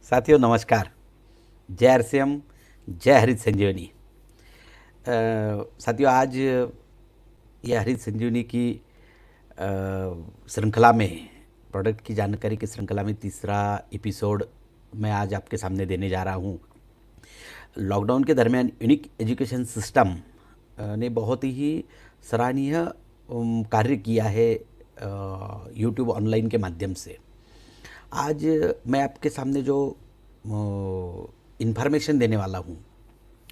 साथियों नमस्कार। जय आरसीएम, जय हरित संजीवनी। साथियों आज ये हरित संजीवनी की श्रृंखला में, प्रोडक्ट की जानकारी की श्रृंखला में तीसरा एपिसोड मैं आज आपके सामने देने जा रहा हूँ। लॉकडाउन के दरमियान यूनिक एजुकेशन सिस्टम ने बहुत ही सराहनीय कार्य किया है यूट्यूब ऑनलाइन के माध्यम से। आज मैं आपके सामने जो इन्फॉर्मेशन देने वाला हूँ,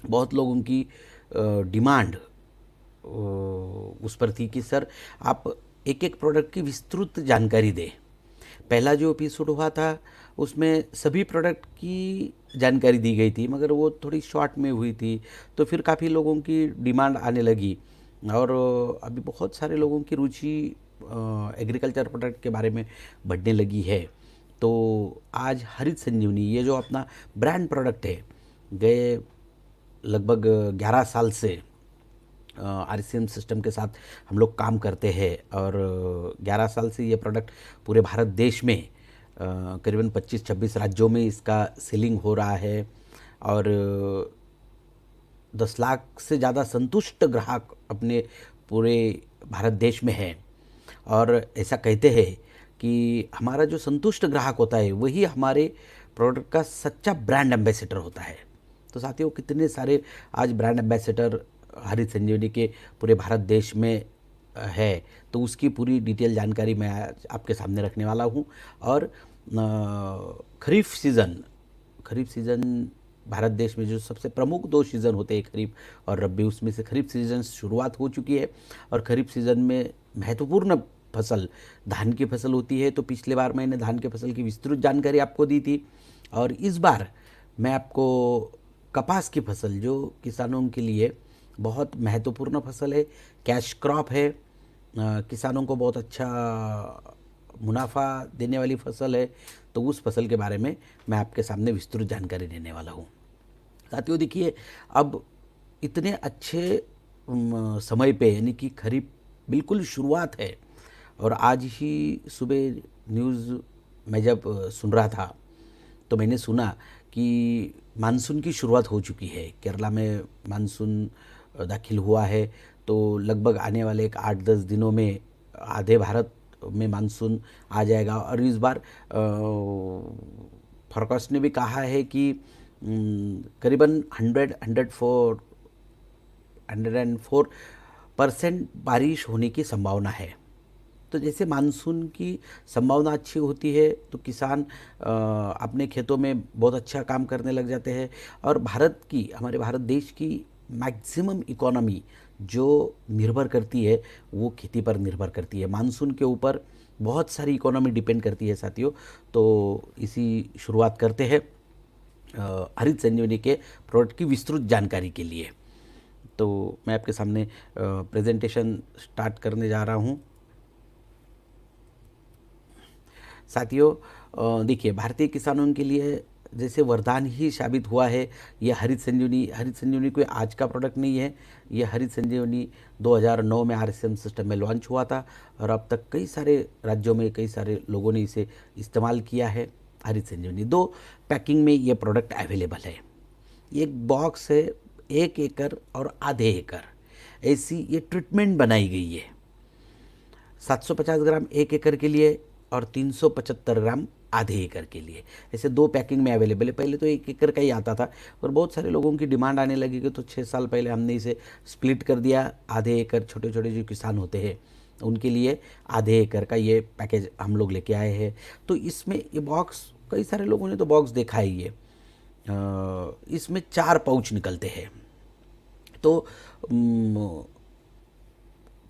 बहुत लोगों की डिमांड उस पर थी कि सर आप एक एक प्रोडक्ट की विस्तृत जानकारी दें। पहला जो एपिसोड हुआ था उसमें सभी प्रोडक्ट की जानकारी दी गई थी, मगर वो थोड़ी शॉर्ट में हुई थी, तो फिर काफ़ी लोगों की डिमांड आने लगी और अभी बहुत सारे लोगों की रुचि एग्रीकल्चर प्रोडक्ट के बारे में बढ़ने लगी है। तो आज हरित संजीवनी ये जो अपना ब्रांड प्रोडक्ट है, गए लगभग 11 साल से आरसीएम सिस्टम के साथ हम लोग काम करते हैं और 11 साल से ये प्रोडक्ट पूरे भारत देश में करीबन 25-26 राज्यों में इसका सेलिंग हो रहा है और 10 लाख से ज़्यादा संतुष्ट ग्राहक अपने पूरे भारत देश में हैं। और ऐसा कहते हैं कि हमारा जो संतुष्ट ग्राहक होता है वही हमारे प्रोडक्ट का सच्चा ब्रांड एम्बेसडर होता है। तो साथियों कितने सारे आज ब्रांड एम्बेसडर हरित संजीवनी के पूरे भारत देश में है, तो उसकी पूरी डिटेल जानकारी मैं आज आपके सामने रखने वाला हूँ। और खरीफ सीज़न भारत देश में जो सबसे प्रमुख 2 सीज़न होते हैं, खरीफ और रबी, उसमें से खरीफ सीज़न शुरुआत हो चुकी है और खरीफ सीज़न में महत्वपूर्ण फसल धान की फसल होती है। तो पिछले बार मैंने धान की फसल की विस्तृत जानकारी आपको दी थी और इस बार मैं आपको कपास की फसल, जो किसानों के लिए बहुत महत्वपूर्ण फसल है, कैश क्रॉप है, किसानों को बहुत अच्छा मुनाफा देने वाली फसल है, तो उस फसल के बारे में मैं आपके सामने विस्तृत जानकारी देने वाला हूँ। साथियों देखिए, अब इतने अच्छे समय पे, यानी कि खरीफ बिल्कुल शुरुआत है और आज ही सुबह न्यूज़ मैं जब सुन रहा था तो मैंने सुना कि मानसून की शुरुआत हो चुकी है। केरला में मानसून दाखिल हुआ है, तो लगभग आने वाले एक 8-10 दिनों में आधे भारत में मानसून आ जाएगा। और इस बार फोरकास्ट ने भी कहा है कि करीबन 104% बारिश होने की संभावना है। तो जैसे मानसून की संभावना अच्छी होती है तो किसान अपने खेतों में बहुत अच्छा काम करने लग जाते हैं और हमारे भारत देश की मैक्सिमम इकोनॉमी जो निर्भर करती है वो खेती पर निर्भर करती है। मानसून के ऊपर बहुत सारी इकोनॉमी डिपेंड करती है साथियों। तो इसी शुरुआत करते हैं हरित संजीवनी के प्रोडक्ट की विस्तृत जानकारी के लिए। तो मैं आपके सामने प्रेजेंटेशन स्टार्ट करने जा रहा हूँ। साथियों देखिए, भारतीय किसानों के लिए जैसे वरदान ही साबित हुआ है ये हरित संजीवनी कोई आज का प्रोडक्ट नहीं है। ये हरित संजीवनी 2009 में आरसीएम सिस्टम में लॉन्च हुआ था और अब तक कई सारे राज्यों में कई सारे लोगों ने इसे इस्तेमाल किया है। हरित संजीवनी 2 पैकिंग में ये प्रोडक्ट अवेलेबल है। एक बॉक्स है 1 एकड़ और आधे एकड़, ऐसी ये ट्रीटमेंट बनाई गई है। 750 ग्राम 1 एकड़ के लिए और 375 ग्राम आधे एकड़ के लिए, ऐसे 2 पैकिंग में अवेलेबल है। पहले तो 1 एकड़ का ही आता था और बहुत सारे लोगों की डिमांड आने लगी कि तो 6 साल पहले हमने इसे स्प्लिट कर दिया। आधे एकड़ छोटे छोटे जो किसान होते हैं उनके लिए आधे एकड़ का ये पैकेज हम लोग लेके आए हैं। तो इसमें ये बॉक्स, कई सारे लोगों ने तो बॉक्स देखा ही है। इसमें 4 पाउच निकलते हैं। तो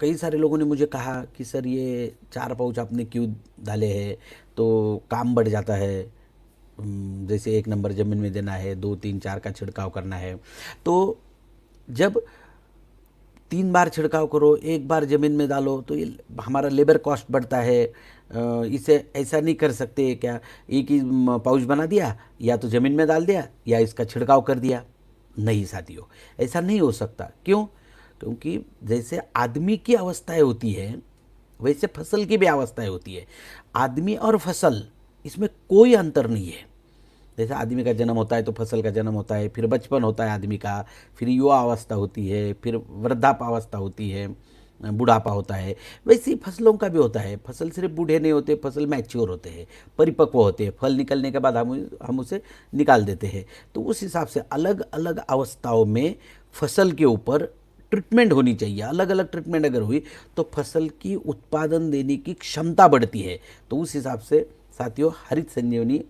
कई सारे लोगों ने मुझे कहा कि सर ये 4 पाउच आपने क्यों डाले हैं, तो काम बढ़ जाता है। जैसे 1 नंबर ज़मीन में देना है, 2, 3, 4 का छिड़काव करना है, तो जब 3 बार छिड़काव करो, 1 बार ज़मीन में डालो तो ये हमारा लेबर कॉस्ट बढ़ता है। इसे ऐसा नहीं कर सकते क्या, एक ही पाउच बना दिया, या तो ज़मीन में डाल दिया या इसका छिड़काव कर दिया। नहीं साथियों, ऐसा नहीं हो सकता। क्यों? क्योंकि जैसे आदमी की अवस्थाएं होती है वैसे फसल की भी अवस्थाएं होती है। आदमी और फसल, इसमें कोई अंतर नहीं है। जैसे आदमी का जन्म होता है तो फसल का जन्म होता है, फिर बचपन होता है आदमी का, फिर युवा अवस्था होती है, फिर वृद्धापावस्था होती है, बुढ़ापा होता है। वैसे ही फसलों का भी होता है। फसल सिर्फ बूढ़े नहीं होते, फसल मैच्योर होते हैं, परिपक्व होते हैं। फल निकलने के बाद हम उसे निकाल देते हैं। तो उस हिसाब से अलग अलग अवस्थाओं में फसल के ऊपर ट्रीटमेंट होनी चाहिए। अलग अलग ट्रीटमेंट अगर हुई तो फसल की उत्पादन देने की क्षमता बढ़ती है। तो उस हिसाब से साथियों, हरित संजीवनी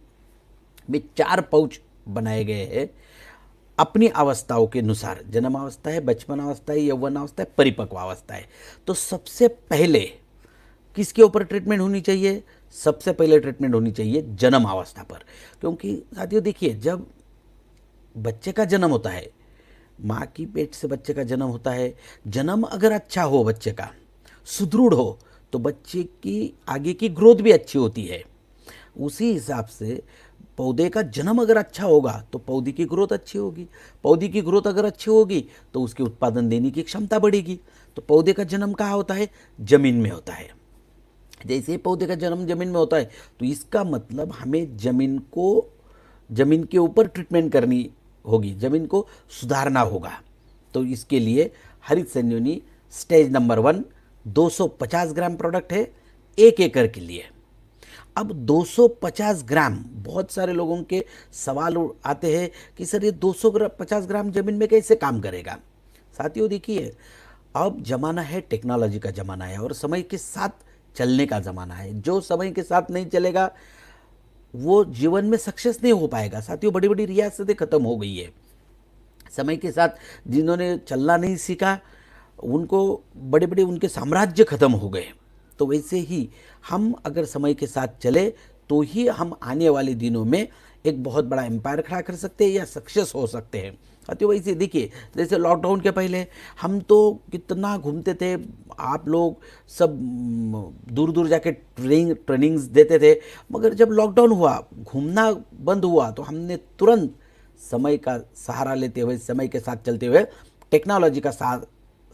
में 4 पाउच बनाए गए हैं अपनी अवस्थाओं के अनुसार। जन्म अवस्था है, बचपन अवस्था है, यौवन अवस्था है, परिपक्व अवस्था है। तो सबसे पहले किसके ऊपर ट्रीटमेंट होनी चाहिए? सबसे पहले ट्रीटमेंट होनी चाहिए जन्म अवस्था पर। क्योंकि साथियों देखिए, जब बच्चे का जन्म होता है, माँ की पेट से बच्चे का जन्म होता है, जन्म अगर अच्छा हो, बच्चे का सुदृढ़ हो, तो बच्चे की आगे की ग्रोथ भी अच्छी होती है। उसी हिसाब से पौधे का जन्म अगर अच्छा होगा तो पौधे की ग्रोथ अच्छी होगी। पौधे की ग्रोथ अगर अच्छी होगी तो उसके उत्पादन देने की क्षमता बढ़ेगी। तो पौधे का जन्म कहाँ होता है? जमीन में होता है। जैसे ही पौधे का जन्म जमीन में होता है तो इसका मतलब हमें जमीन के ऊपर ट्रीटमेंट करनी होगी, जमीन को सुधारना होगा। तो इसके लिए हरित संजीवनी स्टेज नंबर 1 250 ग्राम प्रोडक्ट है 1 एकड़ के लिए। अब 250 ग्राम, बहुत सारे लोगों के सवाल आते हैं कि सर ये 250 ग्राम जमीन में कैसे काम करेगा? साथियों देखिए, अब जमाना है, टेक्नोलॉजी का जमाना है और समय के साथ चलने का जमाना है। जो समय के साथ नहीं चलेगा वो जीवन में सक्सेस नहीं हो पाएगा। साथियों, बड़ी बड़ी रियासतें खत्म हो गई है समय के साथ। जिन्होंने चलना नहीं सीखा उनको बड़े बड़े उनके साम्राज्य खत्म हो गए। तो वैसे ही हम अगर समय के साथ चले तो ही हम आने वाले दिनों में एक बहुत बड़ा एम्पायर खड़ा कर सकते हैं या सक्सेस हो सकते हैं। साथियों वैसे देखिए, जैसे लॉकडाउन के पहले हम तो कितना घूमते थे, आप लोग सब दूर दूर जाके ट्रेनिंग्स देते थे। मगर जब लॉकडाउन हुआ, घूमना बंद हुआ, तो हमने तुरंत समय का सहारा लेते हुए, समय के साथ चलते हुए, टेक्नोलॉजी का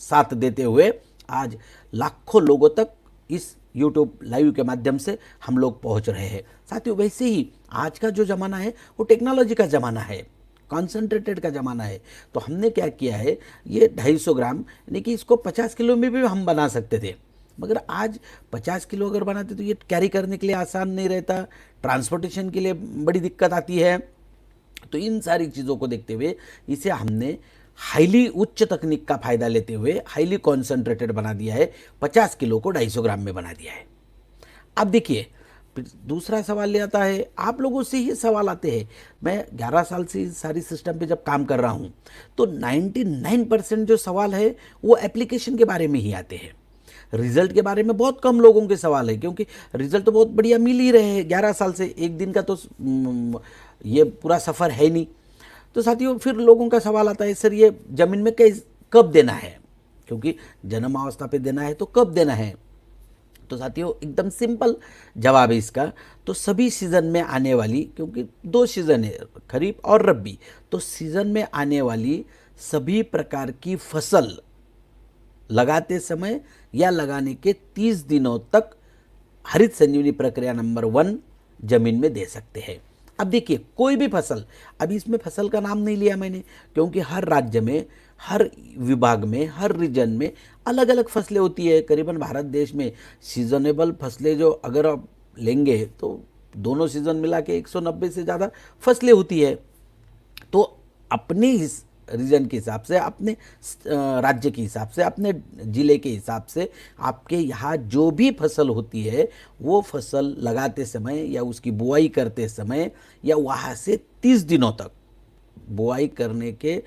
साथ देते हुए आज लाखों लोगों तक इस यूट्यूब लाइव के माध्यम से हम लोग पहुंच रहे हैं। साथियों वैसे ही आज का जो ज़माना है वो टेक्नोलॉजी का ज़माना है, कॉन्सेंट्रेटेड का ज़माना है। तो हमने क्या किया है, ये 250 ग्राम यानी कि इसको 50 किलो में भी हम बना सकते थे। मगर आज 50 किलो अगर बनाते तो ये कैरी करने के लिए आसान नहीं रहता, ट्रांसपोर्टेशन के लिए बड़ी दिक्कत आती है। तो इन सारी चीज़ों को देखते हुए इसे हमने हाईली उच्च तकनीक का फायदा लेते हुए हाईली कॉन्सेंट्रेटेड बना दिया है। 50 किलो को 250 ग्राम में बना दिया है। अब देखिए, दूसरा सवाल ले आता है, आप लोगों से ही सवाल आते हैं। मैं 11 साल से इस सारी सिस्टम पे जब काम कर रहा हूँ तो 99% जो सवाल है वो एप्लीकेशन के बारे में ही आते हैं। रिजल्ट के बारे में बहुत कम लोगों के सवाल है, क्योंकि रिजल्ट तो बहुत बढ़िया मिल ही रहे हैं। 11 साल से एक दिन का तो ये पूरा सफ़र है नहीं। तो साथियों फिर लोगों का सवाल आता है, सर ये ज़मीन में कब देना है? क्योंकि जन्म अवस्था पे देना है तो कब देना है? तो साथियों एकदम सिंपल जवाब है इसका। तो सभी सीज़न में आने वाली, क्योंकि 2 सीज़न है, खरीफ और रबी, तो सीज़न में आने वाली सभी प्रकार की फसल लगाते समय या लगाने के 30 दिनों तक हरित संजीवनी प्रक्रिया नंबर 1 जमीन में दे सकते हैं। अब देखिए, कोई भी फसल, अभी इसमें फसल का नाम नहीं लिया मैंने, क्योंकि हर राज्य में, हर विभाग में, हर रीजन में अलग अलग फसलें होती है। करीबन भारत देश में सीजनेबल फसलें जो अगर आप लेंगे तो दोनों सीजन मिला के 190 से ज़्यादा फसलें होती है। तो अपने इस रीजन के हिसाब से, अपने राज्य के हिसाब से, अपने ज़िले के हिसाब से आपके यहाँ जो भी फसल होती है वो फसल लगाते समय या उसकी बुआई करते समय या वहाँ से 30 दिनों तक, बुआई करने के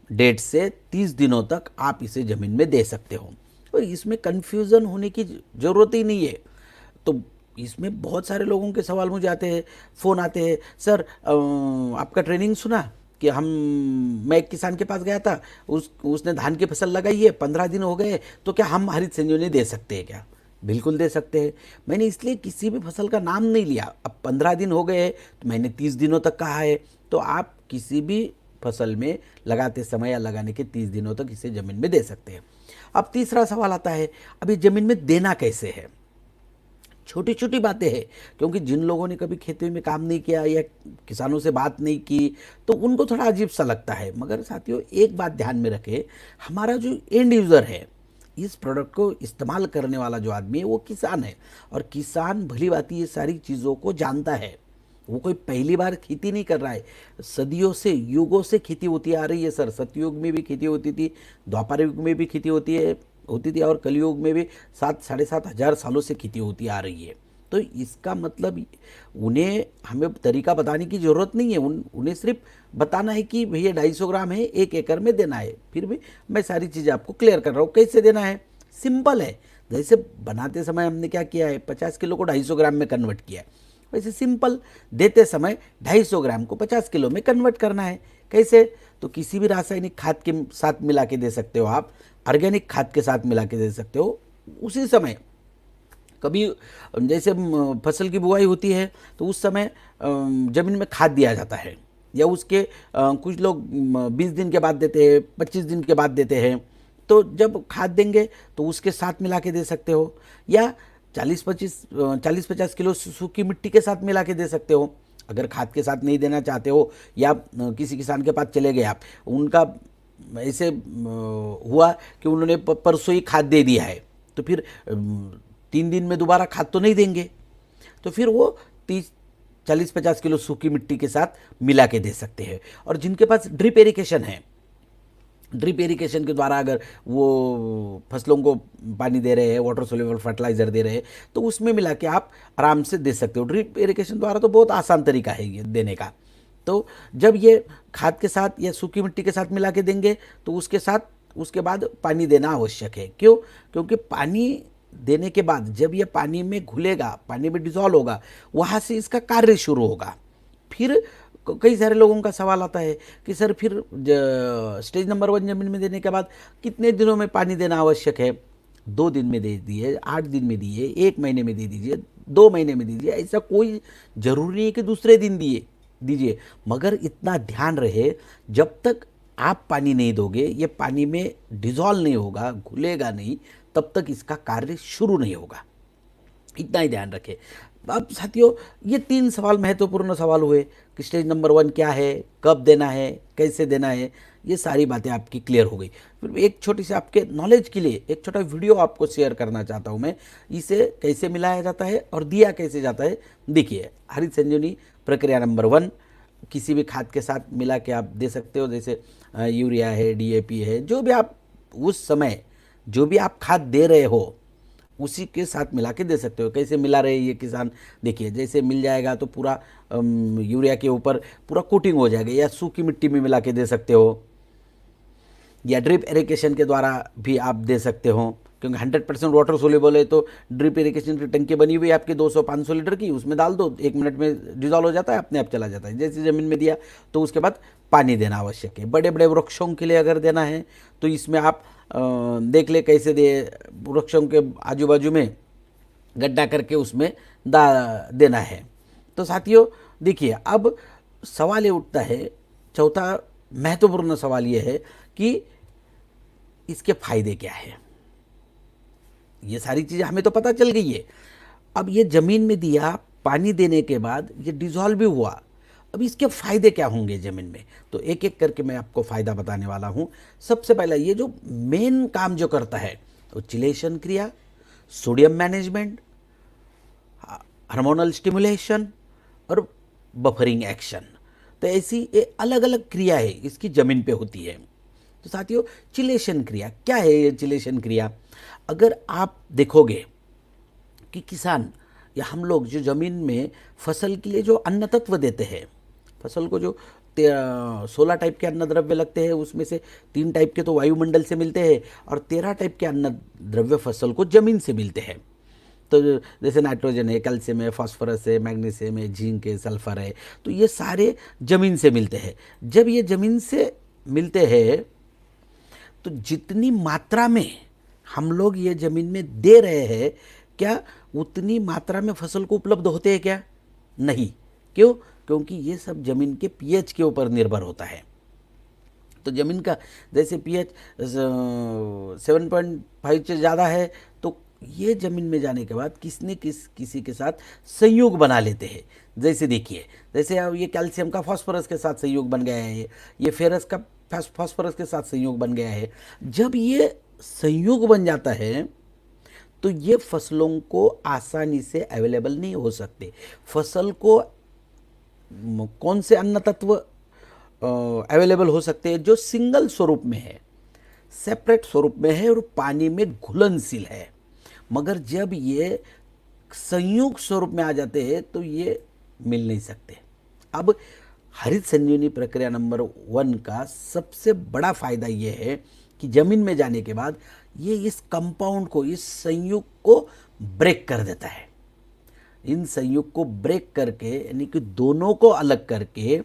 डेट से 30 दिनों तक आप इसे ज़मीन में दे सकते हो। और इसमें कन्फ्यूज़न होने की ज़रूरत ही नहीं है। तो इसमें बहुत सारे लोगों के सवाल मुझे आते हैं, फ़ोन आते हैं, सर आपका ट्रेनिंग सुना कि मैं एक किसान के पास गया था, उसने धान की फसल लगाई है, 15 दिन हो गए, तो क्या हम हरित संजीवनी दे सकते हैं क्या? बिल्कुल दे सकते हैं। मैंने इसलिए किसी भी फसल का नाम नहीं लिया। अब 15 दिन हो गए तो मैंने 30 दिनों तक कहा है। तो आप किसी भी फसल में लगाते समय या लगाने के 30 दिनों तक इसे ज़मीन में दे सकते हैं। अब तीसरा सवाल आता है, अभी ज़मीन में देना कैसे है? छोटी छोटी बातें हैं, क्योंकि जिन लोगों ने कभी खेती में काम नहीं किया या किसानों से बात नहीं की तो उनको थोड़ा अजीब सा लगता है। मगर साथियों एक बात ध्यान में रखें, हमारा जो एंड यूज़र है, इस प्रोडक्ट को इस्तेमाल करने वाला जो आदमी है वो किसान है। और किसान भली भांति ये सारी चीज़ों को जानता है। वो कोई पहली बार खेती नहीं कर रहा है, सदियों से युगों से खेती होती आ रही है सर। सतयुग में भी खेती होती थी, द्वापर युग में भी खेती होती थी और कलयुग में भी 7-7,500 सालों से खेती होती आ रही है। तो इसका मतलब उन्हें हमें तरीका बताने की ज़रूरत नहीं है, उन्हें सिर्फ बताना है कि भैया 250 ग्राम है 1 एकड़ में देना है। फिर भी मैं सारी चीज़ें आपको क्लियर कर रहा हूँ कैसे देना है। सिंपल है, जैसे बनाते समय हमने क्या किया है, 50 किलो को 250 ग्राम में कन्वर्ट किया है, वैसे सिंपल देते समय 250 ग्राम को 50 किलो में कन्वर्ट करना है। कैसे? तो किसी भी रासायनिक खाद के साथ मिला के दे सकते हो आप, ऑर्गेनिक खाद के साथ मिला के दे सकते हो। उसी समय कभी जैसे फसल की बुआई होती है तो उस समय ज़मीन में खाद दिया जाता है, या उसके कुछ लोग 20 दिन के बाद देते हैं, 25 दिन के बाद देते हैं। तो जब खाद देंगे तो उसके साथ मिला के दे सकते हो, या 40-50 किलो सूखी मिट्टी के साथ मिला के दे सकते हो। अगर खाद के साथ नहीं देना चाहते हो, या किसी किसान के पास चले गए आप, उनका ऐसे हुआ कि उन्होंने परसों ही खाद दे दिया है, तो फिर 3 दिन में दोबारा खाद तो नहीं देंगे, तो फिर वो 40-50 किलो सूखी मिट्टी के साथ मिला के दे सकते हैं। और जिनके पास ड्रिप इरिगेशन है, ड्रिप इरिगेशन के द्वारा अगर वो फसलों को पानी दे रहे हैं, वाटर सोल्यूबल फर्टिलाइजर दे रहे हैं, तो उसमें मिला के आप आराम से दे सकते हो। ड्रिप इरिगेशन द्वारा तो बहुत आसान तरीका है ये देने का। तो जब ये खाद के साथ या सूखी मिट्टी के साथ मिला के देंगे तो उसके बाद पानी देना आवश्यक है। क्यों? क्योंकि पानी देने के बाद जब ये पानी में घुलेगा, पानी में डिजॉल्व होगा, वहाँ से इसका कार्य शुरू होगा। फिर कई सारे लोगों का सवाल आता है कि सर फिर स्टेज नंबर 1 जमीन में देने के बाद कितने दिनों में पानी देना आवश्यक है? 2 दिन में दे दिए, 8 दिन में दिए, 1 महीने में दे दीजिए, 2 महीने में दीजिए, ऐसा कोई जरूरी नहीं है कि दूसरे दिन दीजिए। मगर इतना ध्यान रहे, जब तक आप पानी नहीं दोगे, ये पानी में डिजॉल्व नहीं होगा, घुलेगा नहीं, तब तक इसका कार्य शुरू नहीं होगा। इतना ही ध्यान रखें। अब साथियों ये 3 सवाल महत्वपूर्ण सवाल हुए कि स्टेज नंबर 1 क्या है, कब देना है, कैसे देना है, ये सारी बातें आपकी क्लियर हो गई। फिर एक छोटी सी आपके नॉलेज के लिए एक छोटा वीडियो आपको शेयर करना चाहता हूँ मैं। इसे कैसे मिलाया जाता है और दिया कैसे जाता है, देखिए। हरित संजीवनी प्रक्रिया नंबर 1, किसी भी खाद के साथ मिला के आप दे सकते हो, जैसे यूरिया है, DAP है, जो भी आप उस समय जो भी आप खाद दे रहे हो उसी के साथ मिला के दे सकते हो। कैसे मिला रहे ये किसान, देखिए जैसे मिल जाएगा तो पूरा यूरिया के ऊपर पूरा कोटिंग हो जाएगा, या सूखी मिट्टी में मिला के दे सकते हो, या ड्रिप इरिगेशन के द्वारा भी आप दे सकते हो, क्योंकि 100% वाटर सोल्यूबल है। तो ड्रिप इरिगेशन की टंकी बनी हुई है आपकी 200-500 लीटर की, उसमें डाल दो, 1 मिनट में डिजॉल्व हो जाता है, अपने आप चला जाता है। जैसे ज़मीन में दिया तो उसके बाद पानी देना आवश्यक है। बड़े बड़े वृक्षों के लिए अगर देना है तो इसमें आप देख ले कैसे दे, वृक्षों के आजू बाजू में गड्ढा करके उसमें देना है। तो साथियों देखिए, अब सवाल ये उठता है, चौथा महत्वपूर्ण सवाल ये है कि इसके फायदे क्या है। ये सारी चीज़ें हमें तो पता चल गई है। अब ये ज़मीन में दिया, पानी देने के बाद ये डिजॉल्व भी हुआ, अब इसके फायदे क्या होंगे ज़मीन में, तो एक एक करके मैं आपको फ़ायदा बताने वाला हूँ। सबसे पहला ये जो मेन काम जो करता है वो चिलेशन क्रिया, सोडियम मैनेजमेंट, हार्मोनल स्टिमुलेशन और बफरिंग एक्शन। तो ऐसी ये अलग अलग क्रिया है इसकी ज़मीन पे होती है। तो साथियों चिलेशन क्रिया क्या है? ये चिलेशन क्रिया, अगर आप देखोगे कि किसान या हम लोग जो ज़मीन में फसल के लिए जो अन्न तत्व देते हैं, फसल को जो 16 टाइप के अन्न द्रव्य लगते हैं, उसमें से 3 टाइप के तो वायुमंडल से मिलते हैं और 13 टाइप के अन्न द्रव्य फसल को जमीन से मिलते हैं। तो जैसे नाइट्रोजन है, कैल्शियम है, फास्फोरस है, मैग्नीशियम है, जिंक है, सल्फर है, तो ये सारे जमीन से मिलते हैं। जब ये जमीन से मिलते हैं तो जितनी मात्रा में हम लोग ये ज़मीन में दे रहे हैं, क्या उतनी मात्रा में फसल को उपलब्ध होते हैं क्या? नहीं। क्यों? क्योंकि ये सब ज़मीन के pH के ऊपर निर्भर होता है। तो ज़मीन का जैसे pH 7.5 से ज़्यादा है तो ये जमीन में जाने के बाद किसी के साथ संयोग बना लेते हैं। जैसे देखिए, जैसे अब ये कैल्शियम का फास्फोरस के साथ संयोग बन गया है, ये फेरस का फास्फोरस के साथ संयोग बन गया है। जब ये संयोग बन जाता है तो ये फसलों को आसानी से अवेलेबल नहीं हो सकते। फसल को कौन से अन्न तत्व अवेलेबल हो सकते हैं? जो सिंगल स्वरूप में है, सेपरेट स्वरूप में है और पानी में घुलनशील है। मगर जब ये संयुक्त स्वरूप में आ जाते हैं तो ये मिल नहीं सकते। अब हरित संजीवनी प्रक्रिया नंबर 1 का सबसे बड़ा फायदा ये है कि जमीन में जाने के बाद ये इस कंपाउंड को, इस संयुक्त को ब्रेक कर देता है। इन संयुक्त को ब्रेक करके, यानी कि दोनों को अलग करके,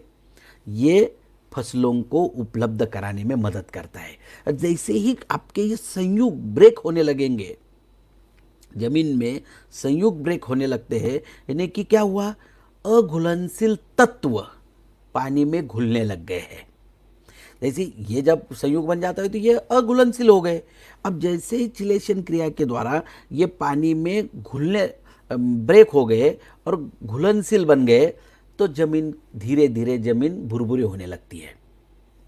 ये फसलों को उपलब्ध कराने में मदद करता है। जैसे ही आपके ये संयुक्त ब्रेक होने लगेंगे, जमीन में संयुक्त ब्रेक होने लगते हैं, यानी कि क्या हुआ? अघुलनशील तत्व पानी में घुलने लग गए हैं। जैसे ये जब संयुक्त बन जाता है तो ये अघुलनशील हो गए। अब जैसे ही चिलेशन क्रिया के द्वारा ये पानी में घुलने ब्रेक हो गए और घुलनशील बन गए, तो जमीन धीरे धीरे जमीन भुरभुरी होने लगती है।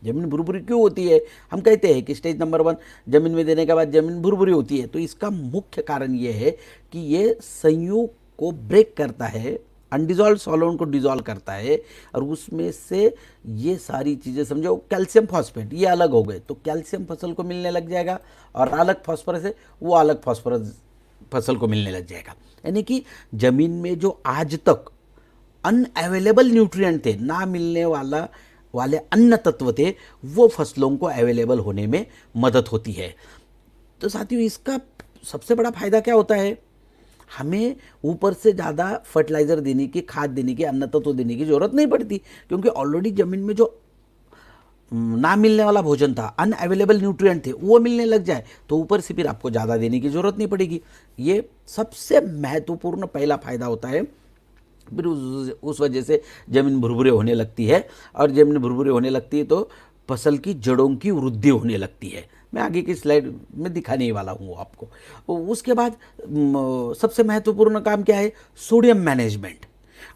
जमीन भुरभुरी क्यों होती है? हम कहते हैं कि स्टेज नंबर 1 जमीन में देने के बाद जमीन भुरभुरी होती है। तो इसका मुख्य कारण ये है कि ये संयुक्त को ब्रेक करता है, अनडिजॉल्व सॉल्वेंट को डिजॉल्व करता है, और उसमें से ये सारी चीज़ें, समझो कैल्शियम फॉस्फेट ये अलग हो गए तो कैल्शियम फसल को मिलने लग जाएगा, और अलग फॉस्फोरस है वो अलग फॉस्फोरस फसल को मिलने लग जाएगा। यानी कि जमीन में जो आज तक अनअवेलेबल न्यूट्रिएंट थे, ना मिलने वाले अन्न तत्व थे, वो फसलों को अवेलेबल होने में मदद होती है। तो साथियों, इसका सबसे बड़ा फायदा क्या होता है? हमें ऊपर से ज़्यादा फर्टिलाइज़र देने की, खाद देने की, अन्न तत्व देने की ज़रूरत नहीं पड़ती, क्योंकि ऑलरेडी ज़मीन में जो ना मिलने वाला भोजन था, अनअवेलेबल न्यूट्रिएंट थे, वो मिलने लग जाए तो ऊपर से फिर आपको ज़्यादा देने की ज़रूरत नहीं पड़ेगी। ये सबसे महत्वपूर्ण पहला फायदा होता है। फिर उस वजह से ज़मीन भुरभुरे होने लगती है, और ज़मीन भुरभुरे होने लगती है तो फसल की जड़ों की वृद्धि होने लगती है। मैं आगे की स्लाइड में दिखाने ही वाला हूँ आपको। उसके बाद सबसे महत्वपूर्ण काम क्या है? Sodium management.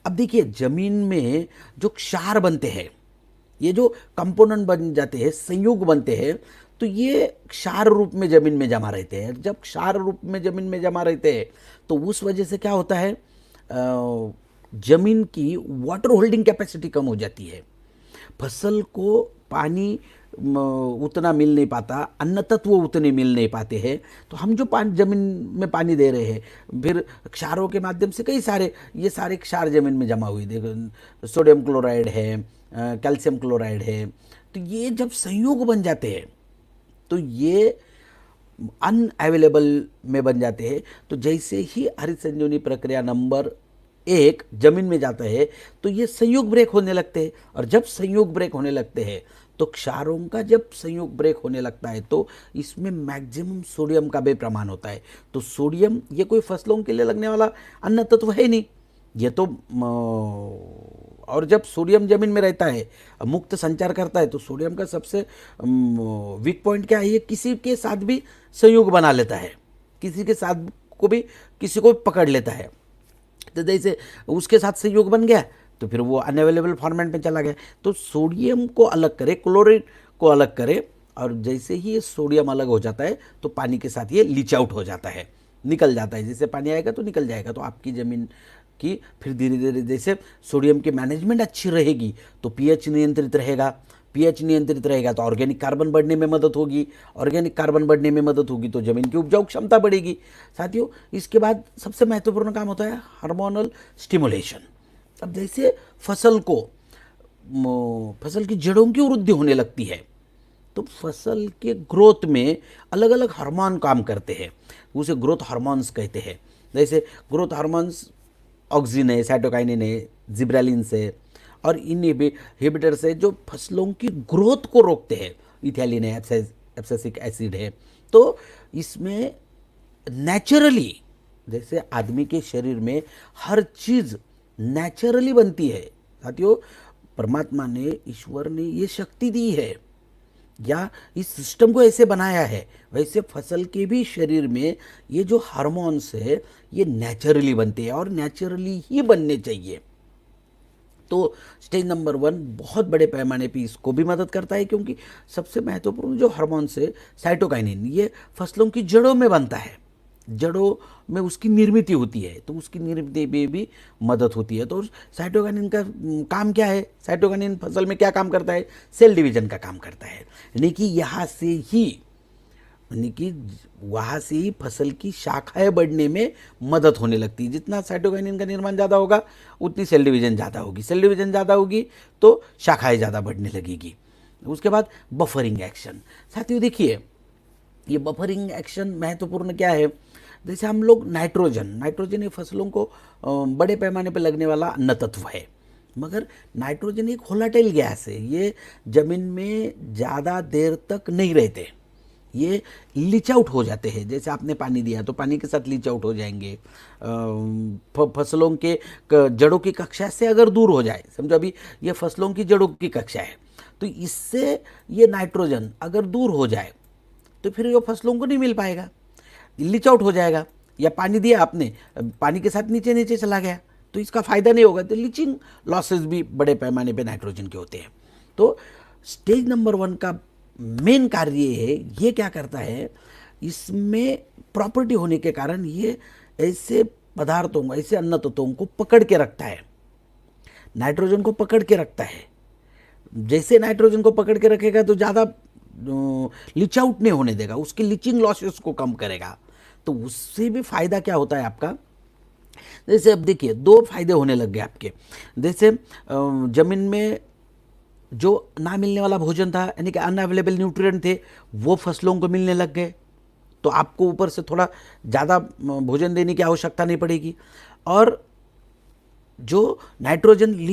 अब देखिए, ज़मीन में जो क्षार बनते हैं, ये जो कंपोनेंट बन जाते हैं, संयुग बनते हैं, तो ये क्षार रूप में ज़मीन में जमा रहते हैं। जब क्षार रूप में ज़मीन में जमा रहते हैं तो उस वजह से क्या होता है? जमीन की वाटर होल्डिंग कैपेसिटी कम हो जाती है, फसल को पानी उतना मिल नहीं पाता, अन्न तत्व उतने मिल नहीं पाते हैं। तो हम जो पानी जमीन में पानी दे रहे हैं, फिर क्षारों के माध्यम से कई सारे ये सारे क्षार जमीन में जमा हुई, देखो सोडियम क्लोराइड है, कैल्शियम क्लोराइड है, तो ये जब संयोग बन जाते हैं तो ये अनअवेलेबल में बन जाते हैं। तो जैसे ही हरित संजीवनी प्रक्रिया नंबर 1 जमीन में जाता है तो ये संयोग ब्रेक होने लगते हैं, और जब संयोग ब्रेक होने लगते हैं तो क्षारों का जब संयोग ब्रेक होने लगता है तो इसमें मैक्सिमम सोडियम का भी प्रमाण होता है। तो सोडियम ये कोई फसलों के लिए लगने वाला अन्न तत्व है नहीं, ये तो और जब सोडियम जमीन में रहता है, मुक्त संचार करता है, तो सोडियम का सबसे वीक पॉइंट क्या है? ये किसी के साथ भी संयोग बना लेता है, किसी के साथ को भी किसी को पकड़ लेता है। तो जैसे उसके साथ संयोग बन गया तो फिर वो अनअवेलेबल फॉर्मेट में चला गया। तो सोडियम को अलग करे, क्लोरीन को अलग करे, और जैसे ही ये सोडियम अलग हो जाता है तो पानी के साथ ये लीच आउट हो जाता है, निकल जाता है। जैसे पानी आएगा तो निकल जाएगा। तो आपकी ज़मीन की फिर धीरे धीरे जैसे सोडियम की मैनेजमेंट अच्छी रहेगी तो पीएच नियंत्रित रहेगा, पीएच नियंत्रित रहेगा तो ऑर्गेनिक कार्बन बढ़ने में मदद होगी, ऑर्गेनिक कार्बन बढ़ने में मदद होगी तो ज़मीन की उपजाऊ क्षमता बढ़ेगी। साथियों, इसके बाद सबसे महत्वपूर्ण काम होता है हार्मोनल स्टिमुलेशन। अब जैसे फसल की जड़ों की वृद्धि होने लगती है तो फसल के ग्रोथ में अलग अलग हार्मोन काम करते हैं, उसे ग्रोथ हार्मोन्स कहते हैं। जैसे ग्रोथ हार्मोन्स ऑक्सिन है, साइटोकाइनिन है, जिब्रेलिन है, और इनहिबिटर से जो फसलों की ग्रोथ को रोकते हैं, इथैलिन है, एब्सिसिक एसिड है। तो इसमें नेचुरली, जैसे आदमी के शरीर में हर चीज़ नेचुरली बनती है। साथियों, परमात्मा ने, ईश्वर ने ये शक्ति दी है या इस सिस्टम को ऐसे बनाया है, वैसे फसल के भी शरीर में ये जो हार्मोन्स है ये नेचुरली बनते हैं और नेचुरली ही बनने चाहिए। तो स्टेज नंबर 1 बहुत बड़े पैमाने पे इसको भी मदद करता है, क्योंकि सबसे महत्वपूर्ण जो हार्मोन्स है साइटोकाइनिन, ये फसलों की जड़ों में बनता है, जड़ों में उसकी निर्मित होती है, तो उसकी निर्मित में भी मदद होती है। तो साइटोकाइनिन का काम क्या है? साइटोकाइनिन फसल में क्या काम करता है? सेल डिवीजन का काम करता है, यानी कि यहाँ से ही, यानी कि वहाँ से ही फसल की शाखाएं बढ़ने में मदद होने लगती है। जितना साइटोकाइनिन का निर्माण ज़्यादा होगा उतनी सेल डिवीजन ज़्यादा होगी, सेल डिवीजन ज़्यादा होगी तो शाखाएं ज़्यादा बढ़ने लगेगी। उसके बाद बफरिंग एक्शन। साथियों देखिए, ये बफरिंग एक्शन महत्वपूर्ण क्या है? जैसे हम लोग नाइट्रोजन ये फसलों को बड़े पैमाने पर लगने वाला अन्न तत्व है, मगर नाइट्रोजन एक वोलेटाइल गैस है, ये जमीन में ज़्यादा देर तक नहीं रहते, ये लीच आउट हो जाते हैं। जैसे आपने पानी दिया तो पानी के साथ लीच आउट हो जाएंगे। फसलों के जड़ों की कक्षा से अगर दूर हो जाए, समझो अभी ये फसलों की जड़ों की कक्षा है, तो इससे ये नाइट्रोजन अगर दूर हो जाए तो फिर ये फसलों को नहीं मिल पाएगा, लीच आउट हो जाएगा। या पानी दिया आपने, पानी के साथ नीचे नीचे चला गया तो इसका फायदा नहीं होगा। तो लीचिंग लॉसेस भी बड़े पैमाने पे नाइट्रोजन के होते हैं। तो स्टेज नंबर 1 का मेन कार्य ये है, ये क्या करता है, इसमें प्रॉपर्टी होने के कारण ये ऐसे पदार्थों, ऐसे अन्न तत्वों को पकड़ के रखता है, नाइट्रोजन को पकड़ के रखता है। जैसे नाइट्रोजन को पकड़ के रखेगा तो ज़्यादा लीच आउट नहीं होने देगा, उसकी लीचिंग लॉसेस को कम करेगा। तो उससे भी फायदा क्या होता है आपका? जैसे अब देखिए 2 फायदे होने लग गए आपके। जैसे जमीन में जो ना मिलने वाला भोजन था, यानी कि अनअवेलेबल न्यूट्रिएंट थे, वो फसलों को मिलने लग गए, तो आपको ऊपर से थोड़ा ज़्यादा भोजन देने की आवश्यकता नहीं पड़ेगी। और जो नाइट्रोजन की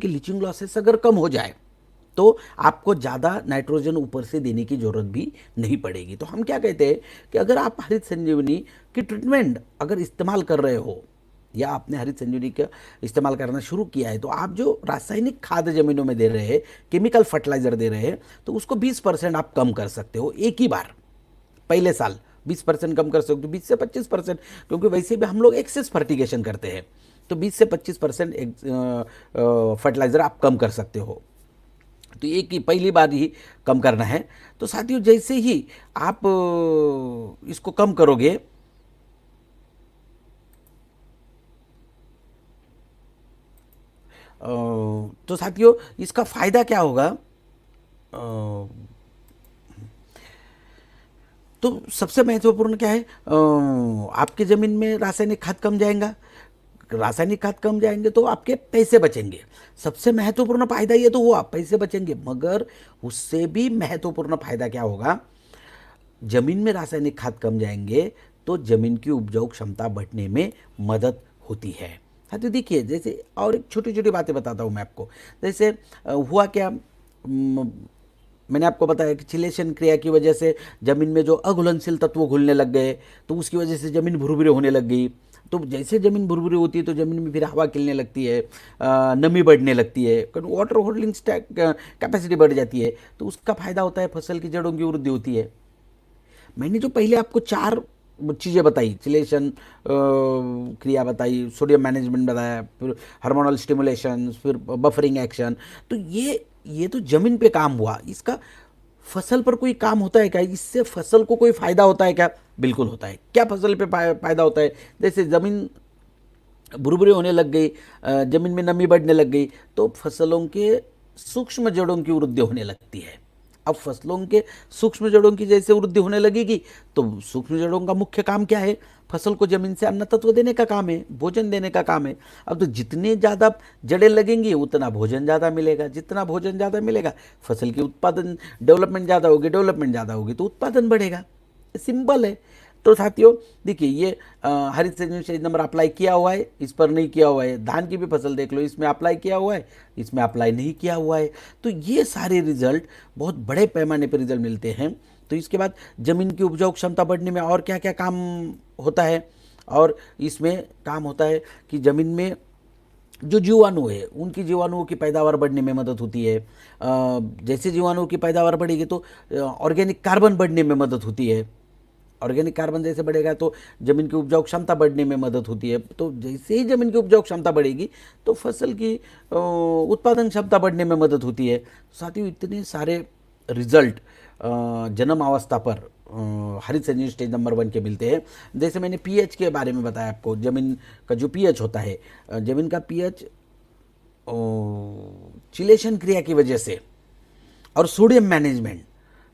लीचिंग लॉसेस अगर कम हो जाए तो आपको ज़्यादा नाइट्रोजन ऊपर से देने की ज़रूरत भी नहीं पड़ेगी। तो हम क्या कहते हैं कि अगर आप हरित संजीवनी की ट्रीटमेंट अगर इस्तेमाल कर रहे हो, या आपने हरित संजीवनी का इस्तेमाल करना शुरू किया है, तो आप जो रासायनिक खाद ज़मीनों में दे रहे हैं, केमिकल फर्टिलाइज़र दे रहे हैं, तो उसको 20% आप कम कर सकते हो एक ही बार, पहले साल 20% कम कर सकते हो, 20 से 25%, क्योंकि वैसे भी हम लोग एक्सेस फर्टिगेशन करते हैं, तो 20 से 25% फर्टिलाइज़र आप कम कर सकते हो। तो एक ही पहली बार ही कम करना है। तो साथियों, जैसे ही आप इसको कम करोगे, तो साथियों इसका फायदा क्या होगा? तो सबसे महत्वपूर्ण क्या है, आपकी ज़मीन में रासायनिक खाद कम जाएगा, रासायनिक खाद कम जाएंगे तो आपके पैसे बचेंगे। सबसे महत्वपूर्ण फायदा ये तो हुआ, पैसे बचेंगे, मगर उससे भी महत्वपूर्ण फायदा क्या होगा? जमीन में रासायनिक खाद कम जाएंगे तो जमीन की उपजाऊ क्षमता बढ़ने में मदद होती है। हाँ, तो देखिए, जैसे और एक छोटी छोटी बातें बताता हूँ मैं आपको। जैसे हुआ क्या, मैंने आपको बताया कि चिलेशन क्रिया की वजह से जमीन में जो अघुलनशील तत्व घुलने लग गए, तो उसकी वजह से जमीन भुरभुरी होने लग गई। तो जैसे ज़मीन भुरभुरी होती है तो ज़मीन में फिर हवा खिलने लगती है, नमी बढ़ने लगती है, वाटर होल्डिंग कैपेसिटी बढ़ जाती है, तो उसका फायदा होता है, फसल की जड़ों की वृद्धि होती है। मैंने जो पहले आपको 4 चीज़ें बताई, चिलेशन क्रिया बताई, सोडियम मैनेजमेंट बताया, फिर हार्मोनल स्टिमुलेशन, फिर बफरिंग एक्शन, तो ये तो ज़मीन पे काम हुआ। इसका फसल पर कोई काम होता है क्या? इससे फसल को कोई फायदा होता है क्या? बिल्कुल होता है। क्या फसल पे फायदा होता है? जैसे ज़मीन भुरभुरी होने लग गई, ज़मीन में नमी बढ़ने लग गई, तो फसलों के सूक्ष्म जड़ों की वृद्धि होने लगती है। अब फसलों के सूक्ष्म जड़ों की जैसे वृद्धि होने लगेगी, तो सूक्ष्म जड़ों का मुख्य काम क्या है? फसल को जमीन से अन्न तत्व देने का काम है, भोजन देने का काम है। अब तो जितने ज़्यादा जड़ें लगेंगी उतना भोजन ज़्यादा मिलेगा, जितना भोजन ज़्यादा मिलेगा फसल की उत्पादन डेवलपमेंट ज़्यादा होगी तो उत्पादन बढ़ेगा। सिंपल है। तो साथियों देखिए, ये हरित संजीवनी नंबर अप्लाई किया हुआ है, इस पर नहीं किया हुआ है। धान की भी फसल देख लो, इसमें अप्लाई किया हुआ है, इसमें अप्लाई नहीं किया हुआ है। तो ये सारे रिजल्ट बहुत बड़े पैमाने पर रिजल्ट मिलते हैं। तो इसके बाद ज़मीन की उपजाऊ क्षमता बढ़ने में और क्या क्या काम होता है? और इसमें काम होता है कि ज़मीन में जो जीवाणु है उनकी जीवाणुओं की पैदावार बढ़ने में मदद होती है। जैसे जीवाणुओं की पैदावार बढ़ेगी तो ऑर्गेनिक कार्बन बढ़ने में मदद होती है। ऑर्गेनिक कार्बन जैसे बढ़ेगा तो जमीन की उपजाऊ क्षमता बढ़ने में मदद होती है। तो जैसे ही जमीन की उपजाऊ क्षमता बढ़ेगी तो फसल की उत्पादन क्षमता बढ़ने में मदद होती है। साथियों, इतने सारे रिजल्ट जन्म अवस्था पर हरित संजीवनी स्टेज नंबर 1 के मिलते हैं। जैसे मैंने पीएच के बारे में बताया आपको, जमीन का जो पीएच होता है, जमीन का पीएच चिलेशन क्रिया की वजह से और सोडियम मैनेजमेंट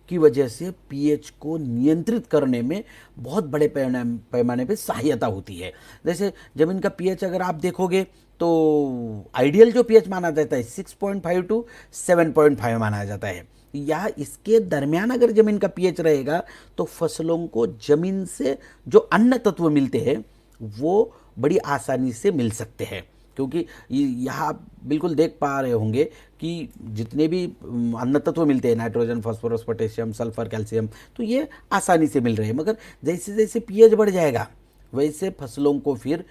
की वजह से पीएच को नियंत्रित करने में बहुत बड़े पैमाने पे सहायता होती है। जैसे जमीन का पीएच अगर आप देखोगे तो आइडियल जो पीएच माना जाता है 6.5 टू 7.5 माना जाता है। या इसके दरमियान अगर जमीन का पीएच रहेगा तो फसलों को जमीन से जो अन्य तत्व मिलते हैं वो बड़ी आसानी से मिल सकते हैं। क्योंकि यहाँ आप बिल्कुल देख पा रहे होंगे कि जितने भी अन्य तत्व मिलते हैं, nitrogen, phosphorus, potassium, sulphur, calcium, तो ये आसानी से मिल रहे हैं। मगर जैसे जैसे पीएच बढ़ जाएगा वैसे फसलों को फिर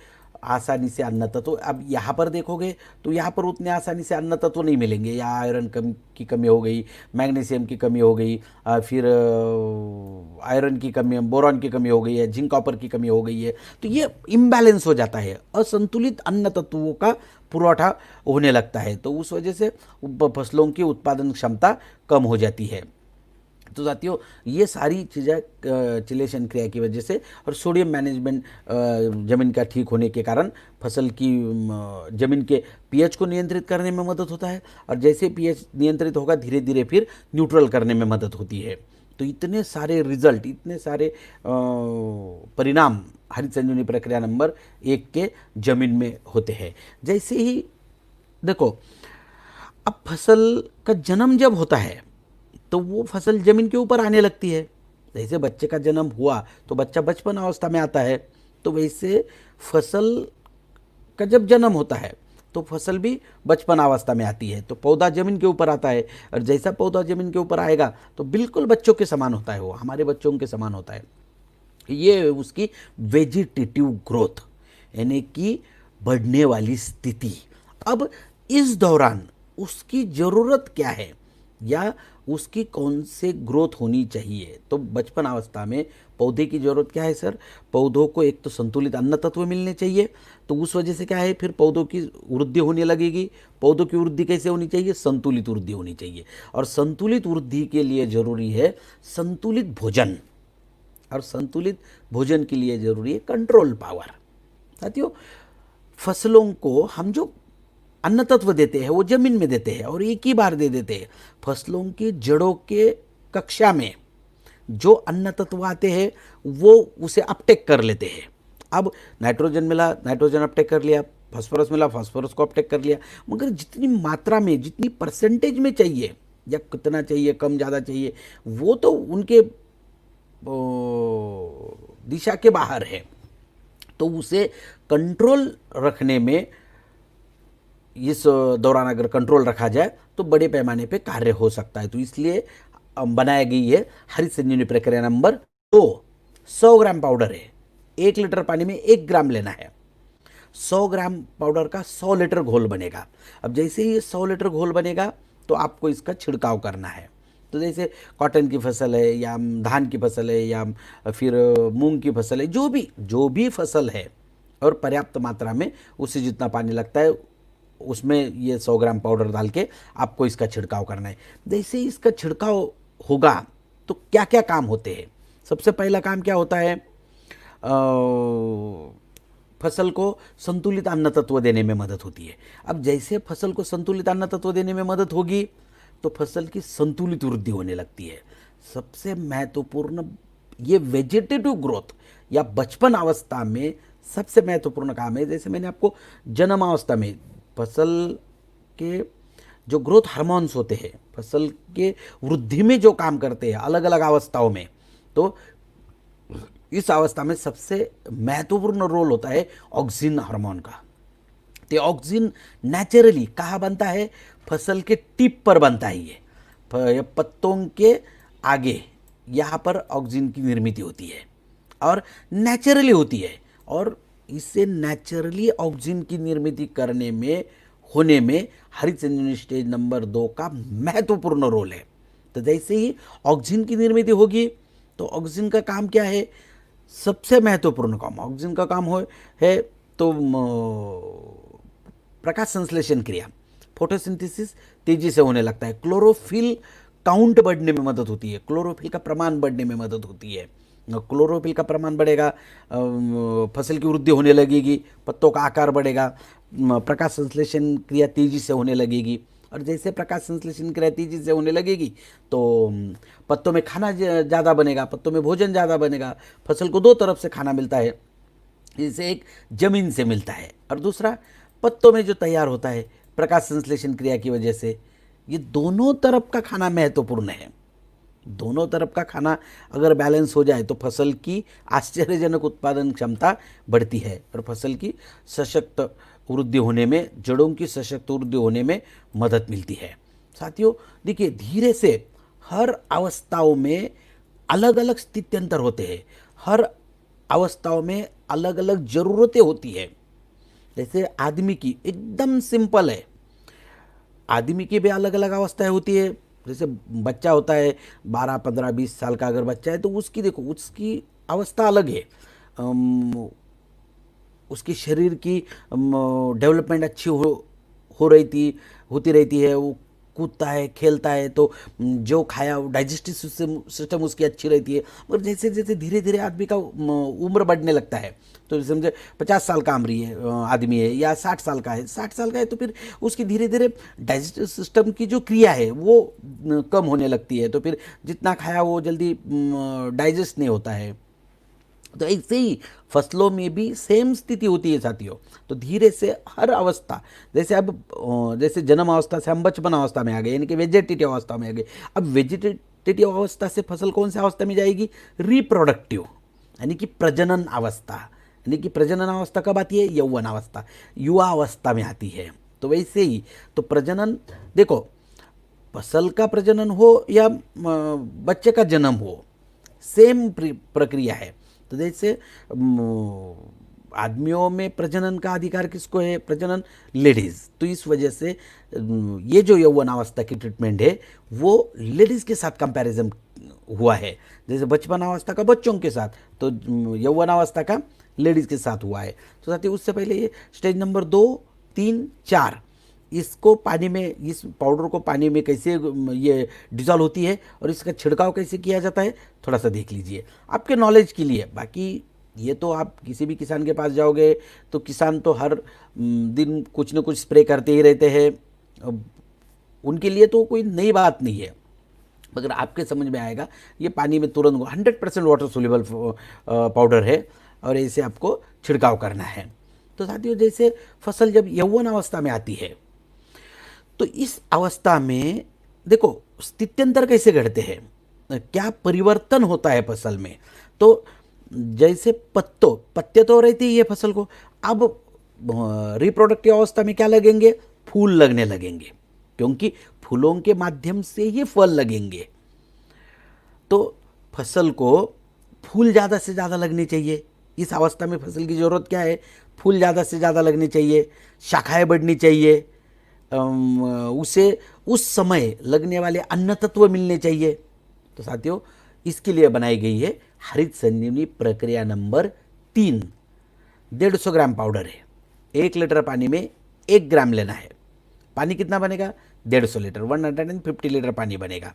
आसानी से अन्न तत्व, अब यहाँ पर देखोगे तो यहाँ पर उतने आसानी से अन्न तत्व नहीं मिलेंगे। या आयरन की कमी हो गई, मैग्नीशियम की कमी हो गई, फिर आयरन की कमी, बोरॉन की कमी हो गई है, जिंक कॉपर की कमी हो गई है। तो ये इम्बैलेंस हो जाता है, असंतुलित अन्न तत्वों का पुरवठा होने लगता है। तो उस वजह से फसलों की उत्पादन क्षमता कम हो जाती है। तो साथियों, ये सारी चीज़ें चिलेशन क्रिया की वजह से और सोडियम मैनेजमेंट जमीन का ठीक होने के कारण फसल की जमीन के पीएच को नियंत्रित करने में मदद होता है। और जैसे पीएच नियंत्रित होगा धीरे धीरे फिर न्यूट्रल करने में मदद होती है। तो इतने सारे रिजल्ट, इतने सारे परिणाम हरित संजीवनी प्रक्रिया नंबर 1 के जमीन में होते हैं। जैसे ही देखो, अब फसल का जन्म जब होता है तो वो फसल जमीन के ऊपर आने लगती है। जैसे बच्चे का जन्म हुआ तो बच्चा बचपन अवस्था में आता है, तो वैसे फसल का जब जन्म होता है तो फसल भी बचपन अवस्था में आती है। तो पौधा जमीन के ऊपर आता है, और जैसा पौधा जमीन के ऊपर आएगा तो बिल्कुल बच्चों के समान होता है, वो हमारे बच्चों के समान होता है। ये उसकी वेजिटेटिव ग्रोथ, यानी कि बढ़ने वाली स्थिति। अब इस दौरान उसकी ज़रूरत क्या है या उसकी कौन से ग्रोथ होनी चाहिए? तो बचपन अवस्था में पौधे की ज़रूरत क्या है सर? पौधों को एक तो संतुलित अन्न तत्व मिलने चाहिए। तो उस वजह से क्या है, फिर पौधों की वृद्धि होने लगेगी। पौधों की वृद्धि कैसे होनी चाहिए? संतुलित वृद्धि होनी चाहिए। और संतुलित वृद्धि के लिए ज़रूरी है संतुलित भोजन, और संतुलित भोजन के लिए ज़रूरी है कंट्रोल पावर। साथियों, फसलों को हम जो अन्न तत्व देते हैं वो जमीन में देते हैं और एक ही बार दे देते हैं। फसलों की जड़ों के कक्षा में जो अन्न तत्व आते हैं वो उसे अपटेक कर लेते हैं। अब नाइट्रोजन मिला, नाइट्रोजन अपटेक कर लिया, फास्फोरस मिला, फास्फोरस को अपटेक कर लिया। मगर जितनी मात्रा में, जितनी परसेंटेज में चाहिए या कितना चाहिए, कम ज़्यादा चाहिए, वो तो उनके दिशा के बाहर है। तो उसे कंट्रोल रखने में, इस दौरान अगर कंट्रोल रखा जाए तो बड़े पैमाने पे कार्य हो सकता है। तो इसलिए बनाया गई है हरित संजीवनी प्रक्रिया नंबर 2। 100 ग्राम पाउडर है, 1 लीटर पानी में 1 ग्राम लेना है। 100 ग्राम पाउडर का 100 लीटर घोल बनेगा। अब जैसे ही 100 लीटर घोल बनेगा तो आपको इसका छिड़काव करना है। तो जैसे कॉटन की फसल है या धान की फसल है या फिर मूंग की फसल है, जो भी फसल है और पर्याप्त मात्रा में उसे जितना पानी लगता है उसमें ये 100 ग्राम पाउडर डाल के आपको इसका छिड़काव करना है। जैसे ही इसका छिड़काव होगा तो क्या क्या काम होते हैं? सबसे पहला काम क्या होता है? फसल को संतुलित अन्न तत्व देने में मदद होती है। अब जैसे फसल को संतुलित अन्न तत्व देने में मदद होगी तो फसल की संतुलित वृद्धि होने लगती है। सबसे महत्वपूर्ण ये वेजिटेटिव ग्रोथ या बचपन अवस्था में सबसे महत्वपूर्ण काम है। जैसे मैंने आपको जन्म अवस्था में फसल के जो ग्रोथ हार्मोन्स होते हैं, फसल के वृद्धि में जो काम करते हैं अलग अलग अवस्थाओं में, तो इस अवस्था में सबसे महत्वपूर्ण रोल होता है ऑक्सिन हार्मोन का। तो ऑक्सिन नेचुरली कहाँ बनता है? फसल के टिप पर बनता है। ये पत्तों के आगे यहाँ पर ऑक्सिन की निर्मित होती है और नेचुरली होती है। और इससे नेचुरली ऑक्सीजन की निर्मित करने में होने में हरित संजीवनी स्टेज नंबर 2 का महत्वपूर्ण रोल है। तो जैसे ही ऑक्सीजन की निर्मित होगी तो ऑक्सीजन का काम क्या है, सबसे महत्वपूर्ण काम ऑक्सीजन का काम है तो प्रकाश संश्लेषण क्रिया, फोटोसिंथेसिस तेजी से होने लगता है, क्लोरोफिल काउंट बढ़ने में मदद होती है, क्लोरोफिल का प्रमाण बढ़ने में मदद होती है। क्लोरोफिल का प्रमाण बढ़ेगा, फसल की वृद्धि होने लगेगी, पत्तों का आकार बढ़ेगा, प्रकाश संश्लेषण क्रिया तेजी से होने लगेगी। और जैसे प्रकाश संश्लेषण क्रिया तेजी से होने लगेगी तो पत्तों में खाना ज़्यादा बनेगा, पत्तों में भोजन ज़्यादा बनेगा, फसल को दो तरफ से खाना मिलता है, इसे एक जमीन से मिलता है और दूसरा पत्तों में जो तैयार होता है प्रकाश संश्लेषण क्रिया की वजह से। ये दोनों तरफ का खाना महत्वपूर्ण है। दोनों तरफ का खाना अगर बैलेंस हो जाए तो फसल की आश्चर्यजनक उत्पादन क्षमता बढ़ती है और फसल की सशक्त वृद्धि होने में, जड़ों की सशक्त वृद्धि होने में मदद मिलती है। साथियों देखिए, धीरे से हर अवस्थाओं में अलग अलग स्थित्यंतर होते हैं, हर अवस्थाओं में अलग अलग ज़रूरतें होती है। जैसे आदमी की एकदम सिंपल है, आदमी की भी अलग अलग अवस्थाएं होती है। जैसे बच्चा होता है 12, 15, 20 साल का अगर बच्चा है तो उसकी देखो, उसकी अवस्था अलग है। उसकी शरीर की डेवलपमेंट अच्छी हो रही थी होती रहती है, वो कूदता है, खेलता है, तो जो खाया डाइजेस्टिव सिस्टम उसकी अच्छी रहती है। और जैसे जैसे धीरे धीरे आदमी का उम्र बढ़ने लगता है, तो समझे 50 साल का आदमी है या 60 साल का है, 60 साल का है तो फिर उसकी धीरे धीरे डाइजेस्टिव सिस्टम की जो क्रिया है वो कम होने लगती है, तो फिर जितना खाया वो जल्दी डाइजेस्ट नहीं होता है। तो ऐसे ही फसलों में भी सेम स्थिति होती है साथियों। तो धीरे से हर अवस्था, जैसे अब जैसे जन्म अवस्था से हम बचपन अवस्था में आ गए, यानी कि वेजिटेटिव अवस्था में आ गए। अब वेजिटेटिव अवस्था से फसल कौन सी अवस्था में जाएगी, रिप्रोडक्टिव, यानी कि प्रजनन अवस्था। यानी कि प्रजनन अवस्था कब आती है, यौवन अवस्था, युवा अवस्था में आती है। तो वैसे ही तो प्रजनन देखो, फसल का प्रजनन हो या बच्चे का जन्म हो, सेम प्रक्रिया है। तो जैसे आदमियों में प्रजनन का अधिकार किसको है, प्रजनन लेडीज़। तो इस वजह से ये जो यौवन अवस्था की ट्रीटमेंट है वो लेडीज़ के साथ कंपैरिजन हुआ है। जैसे बचपन अवस्था का बच्चों के साथ, तो यौवन अवस्था का लेडीज़ के साथ हुआ है। तो साथ ही उससे पहले ये स्टेज नंबर 2, 3, 4 इसको पानी में, इस पाउडर को पानी में कैसे ये डिजॉल्व होती है और इसका छिड़काव कैसे किया जाता है, थोड़ा सा देख लीजिए आपके नॉलेज के लिए। बाकी ये तो आप किसी भी किसान के पास जाओगे तो किसान तो हर दिन कुछ न कुछ स्प्रे करते ही रहते हैं, उनके लिए तो कोई नई बात नहीं है। मगर आपके समझ में आएगा ये पानी में तुरंत 100% वाटर सोल्यूबल पाउडर है और इसे आपको छिड़काव करना है। तो साथियों जैसे फसल जब यौवन अवस्था में आती है तो इस अवस्था में देखो स्थित्यंतर कैसे घटते हैं, क्या परिवर्तन होता है फसल में। तो जैसे पत्ते तो रहती है ये फसल को, अब रिप्रोडक्टिव अवस्था में क्या लगेंगे, फूल लगने लगेंगे, क्योंकि फूलों के माध्यम से ही फल लगेंगे। तो फसल को फूल ज़्यादा से ज़्यादा लगने चाहिए। इस अवस्था में फसल की ज़रूरत क्या है, फूल ज़्यादा से ज़्यादा लगने चाहिए, शाखाएं बढ़नी चाहिए, उसे उस समय लगने वाले अन्न तत्व मिलने चाहिए। तो साथियों इसके लिए बनाई गई है हरित संजीवनी प्रक्रिया नंबर 3। 150 ग्राम पाउडर है, 1 लीटर पानी में 1 ग्राम लेना है। पानी कितना बनेगा, 150 लीटर, 150 लीटर पानी बनेगा।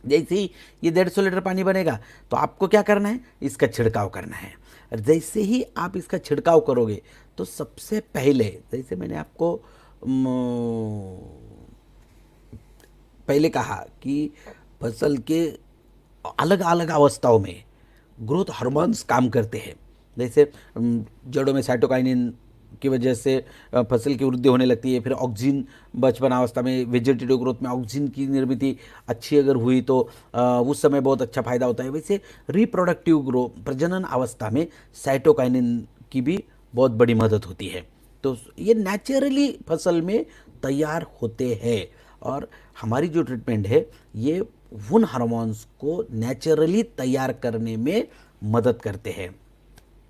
जैसे ही ये 150 लीटर पानी बनेगा तो आपको क्या करना है, इसका छिड़काव करना है। और जैसे ही आप इसका छिड़काव करोगे तो सबसे पहले, जैसे मैंने आपको पहले कहा कि फसल के अलग अलग अवस्थाओं में ग्रोथ हार्मोन्स काम करते हैं। जैसे जड़ों में साइटोकाइनिन की वजह से फसल की वृद्धि होने लगती है। फिर ऑक्सीजन, बचपन अवस्था में वेजिटेटिव ग्रोथ में ऑक्सीजन की निर्मित अच्छी अगर हुई तो उस समय बहुत अच्छा फायदा होता है। वैसे रिप्रोडक्टिव ग्रोथ, प्रजनन अवस्था में साइटोकाइनिन की भी बहुत बड़ी मदद होती है। तो ये नेचुरली फसल में तैयार होते हैं और हमारी जो ट्रीटमेंट है ये उन हार्मोन्स को नेचुरली तैयार करने में मदद करते हैं।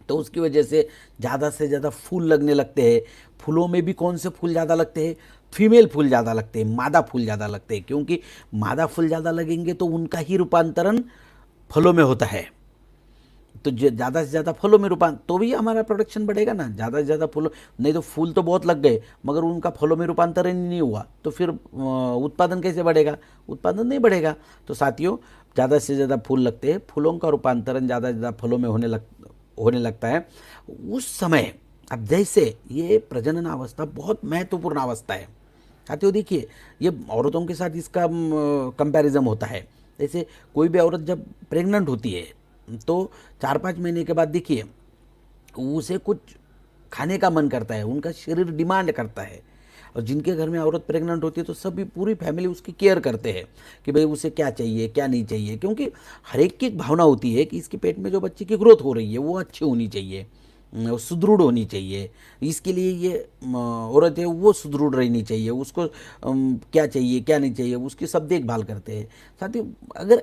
तो उसकी वजह से ज़्यादा फूल लगने लगते हैं। फूलों में भी कौन से फूल ज़्यादा लगते हैं? फीमेल फूल ज़्यादा लगते हैं, मादा फूल ज़्यादा लगते हैं, क्योंकि मादा फूल ज़्यादा लगेंगे तो उनका ही रूपांतरण फलों में होता है। तो ज़्यादा से ज़्यादा फलों में रूपांतर, तो भी हमारा प्रोडक्शन बढ़ेगा ना। ज़्यादा से ज़्यादा फूलों, नहीं तो फूल तो बहुत लग गए मगर उनका फलों में रूपांतरण ही नहीं हुआ, तो फिर उत्पादन कैसे बढ़ेगा? उत्पादन नहीं बढ़ेगा। तो साथियों, ज़्यादा से ज़्यादा फूल लगते हैं, फूलों का रूपांतरण ज़्यादा से ज़्यादा फलों में होने लगता है उस समय। अब जैसे ये प्रजनन अवस्था बहुत महत्वपूर्ण अवस्था है साथियों। देखिए, ये औरतों के साथ इसका कंपैरिजन होता है। जैसे कोई भी औरत जब प्रेग्नेंट होती है तो 4-5 महीने के बाद देखिए उसे कुछ खाने का मन करता है, उनका शरीर डिमांड करता है। और जिनके घर में औरत प्रेग्नेंट होती है तो सभी पूरी फैमिली उसकी केयर करते हैं कि भाई उसे क्या चाहिए क्या नहीं चाहिए, क्योंकि हर एक की एक भावना होती है कि इसके पेट में जो बच्चे की ग्रोथ हो रही है वो अच्छी होनी चाहिए, सुदृढ़ होनी चाहिए। इसके लिए ये औरत है वो सुदृढ़ रहनी चाहिए, उसको क्या चाहिए क्या नहीं चाहिए उसकी सब देखभाल करते हैं साथियों।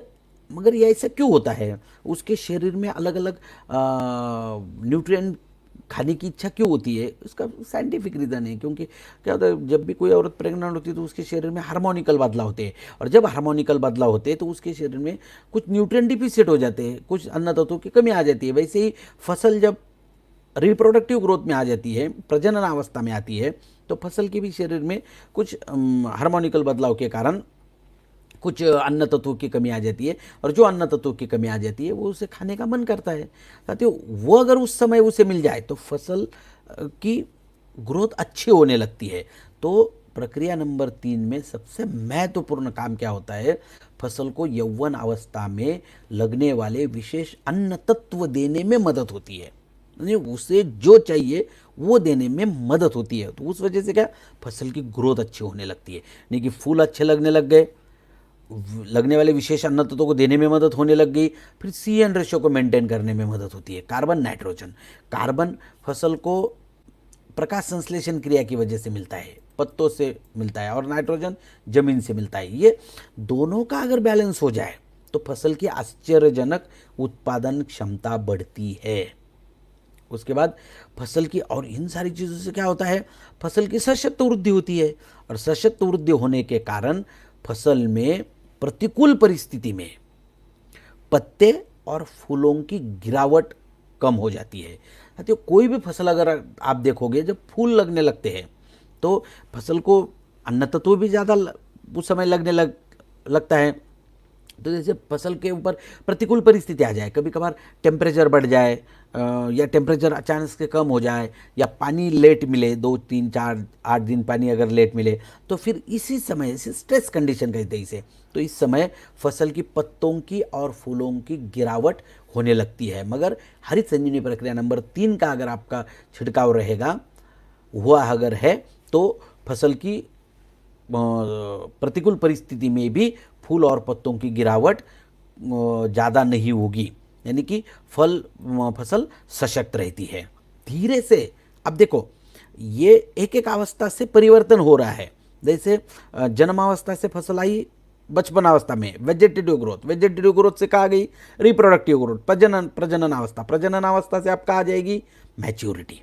मगर ये ऐसा क्यों होता है? उसके शरीर में अलग अलग न्यूट्रिएंट खाने की इच्छा क्यों होती है? उसका साइंटिफिक रीज़न है। क्योंकि क्या होता है, जब भी कोई औरत प्रेग्नेंट होती है तो उसके शरीर में हार्मोनिकल बदलाव होते हैं, और जब हार्मोनिकल बदलाव होते हैं तो उसके शरीर में कुछ न्यूट्रिएंट डिफिसिट हो जाते हैं, कुछ अन्न तत्वों की कमी आ जाती है। वैसे ही फसल जब रिप्रोडक्टिव ग्रोथ में आ जाती है, प्रजनन अवस्था में आती है, तो फसल के भी शरीर में कुछ हार्मोनिकल बदलाव के कारण कुछ अन्न तत्वों की कमी आ जाती है, और जो अन्न तत्वों की कमी आ जाती है वो उसे खाने का मन करता है साथियों। वो अगर उस समय उसे मिल जाए तो फसल की ग्रोथ अच्छी होने लगती है। तो प्रक्रिया नंबर 3 में सबसे महत्वपूर्ण काम क्या होता है? फसल को यौवन अवस्था में लगने वाले विशेष अन्न तत्व देने में मदद होती है, यानी उसे जो चाहिए वो देने में मदद होती है। तो उस वजह से क्या, फसल की ग्रोथ अच्छी होने लगती है। नहीं कि फूल अच्छे लगने लग गए, लगने वाले विशेष अन्न तत्वों को देने में मदद होने लग गई, फिर CN रेशियो को मेंटेन करने में मदद होती है। कार्बन नाइट्रोजन, कार्बन फसल को प्रकाश संश्लेषण क्रिया की वजह से मिलता है, पत्तों से मिलता है, और नाइट्रोजन जमीन से मिलता है। ये दोनों का अगर बैलेंस हो जाए तो फसल की आश्चर्यजनक उत्पादन क्षमता बढ़ती है। उसके बाद फसल की, और इन सारी चीज़ों से क्या होता है, फसल की सशक्त वृद्धि होती है, और सशक्त वृद्धि होने के कारण फसल में प्रतिकूल परिस्थिति में पत्ते और फूलों की गिरावट कम हो जाती है। साथियों, कोई भी फसल अगर आप देखोगे जब फूल लगने लगते हैं तो फसल को अन्न तत्व भी ज़्यादा उस समय लगता है। तो जैसे फसल के ऊपर प्रतिकूल परिस्थिति आ जाए, कभी कभार टेम्परेचर बढ़ जाए, या टेम्परेचर अचानक से कम हो जाए, या पानी लेट मिले, 2, 3, 4, 8 दिन पानी अगर लेट मिले, तो फिर इसी समय, इसे स्ट्रेस कंडीशन कहते हैं इसे, तो इस समय फसल की पत्तों की और फूलों की गिरावट होने लगती है। मगर हरित संजीवनी प्रक्रिया नंबर 3 का अगर आपका छिड़काव रहेगा, हुआ अगर है, तो फसल की प्रतिकूल परिस्थिति में भी फूल और पत्तों की गिरावट ज़्यादा नहीं होगी, यानी कि फसल सशक्त रहती है। धीरे से अब देखो, ये एक एक अवस्था से परिवर्तन हो रहा है। जैसे जन्मावस्था से फसल आई बचपन अवस्था में वेजिटेटिव ग्रोथ से कहा गई रिप्रोडक्टिव ग्रोथ, प्रजनन अवस्था से आप कहा जाएगी मैच्योरिटी,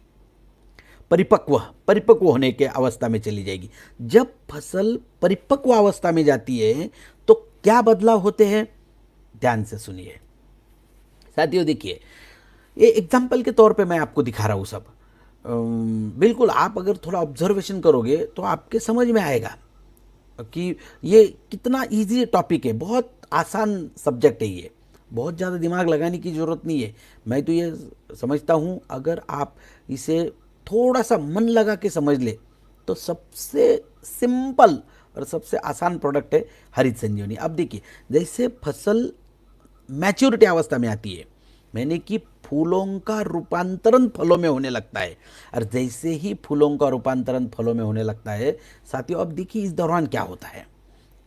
परिपक्व होने के अवस्था में चली जाएगी। जब फसल परिपक्व अवस्था में जाती है तो क्या बदलाव होते हैं, ध्यान से सुनिए साथियों। देखिए, ये एग्जाम्पल के तौर पे मैं आपको दिखा रहा हूँ सब। बिल्कुल आप अगर थोड़ा ऑब्जर्वेशन करोगे तो आपके समझ में आएगा कि ये कितना इजी टॉपिक है, बहुत आसान सब्जेक्ट है ये, बहुत ज़्यादा दिमाग लगाने की ज़रूरत नहीं है। मैं तो ये समझता हूँ अगर आप इसे थोड़ा सा मन लगा के समझ ले तो सबसे सिंपल और सबसे आसान प्रोडक्ट है हरित संजीवनी। अब देखिए, जैसे फसल मैच्योरिटी अवस्था में आती है, मैंने कि फूलों का रूपांतरण फलों में होने लगता है, और जैसे ही फूलों का रूपांतरण फलों में होने लगता है साथियों, अब देखिए इस दौरान क्या होता है।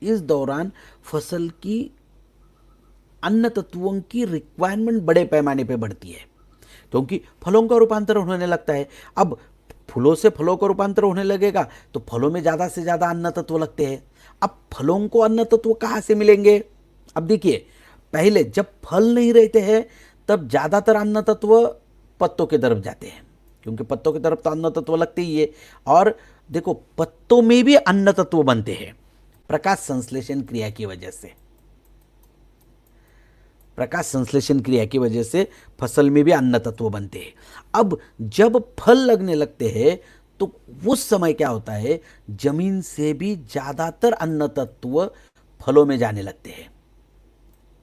इस दौरान फसल की अन्न तत्वों की रिक्वायरमेंट बड़े पैमाने पे बढ़ती है, क्योंकि फलों का रूपांतरण होने लगता है। अब फूलों से फलों का रूपांतरण होने लगेगा तो फलों में ज़्यादा से ज़्यादा अन्न तत्व लगते हैं। अब फलों को अन्न तत्व कहाँ से मिलेंगे? अब देखिए, पहले जब फल नहीं रहते हैं तब ज़्यादातर अन्न तत्व पत्तों की तरफ जाते हैं, क्योंकि पत्तों की तरफ तो अन्न तत्व लगते ही है। और देखो, पत्तों में भी अन्न तत्व बनते हैं प्रकाश संश्लेषण क्रिया की वजह से। प्रकाश संश्लेषण क्रिया की वजह से फसल में भी अन्न तत्व बनते हैं। अब जब फल लगने लगते हैं तो उस समय क्या होता है, जमीन से भी ज्यादातर अन्न तत्व फलों में जाने लगते हैं,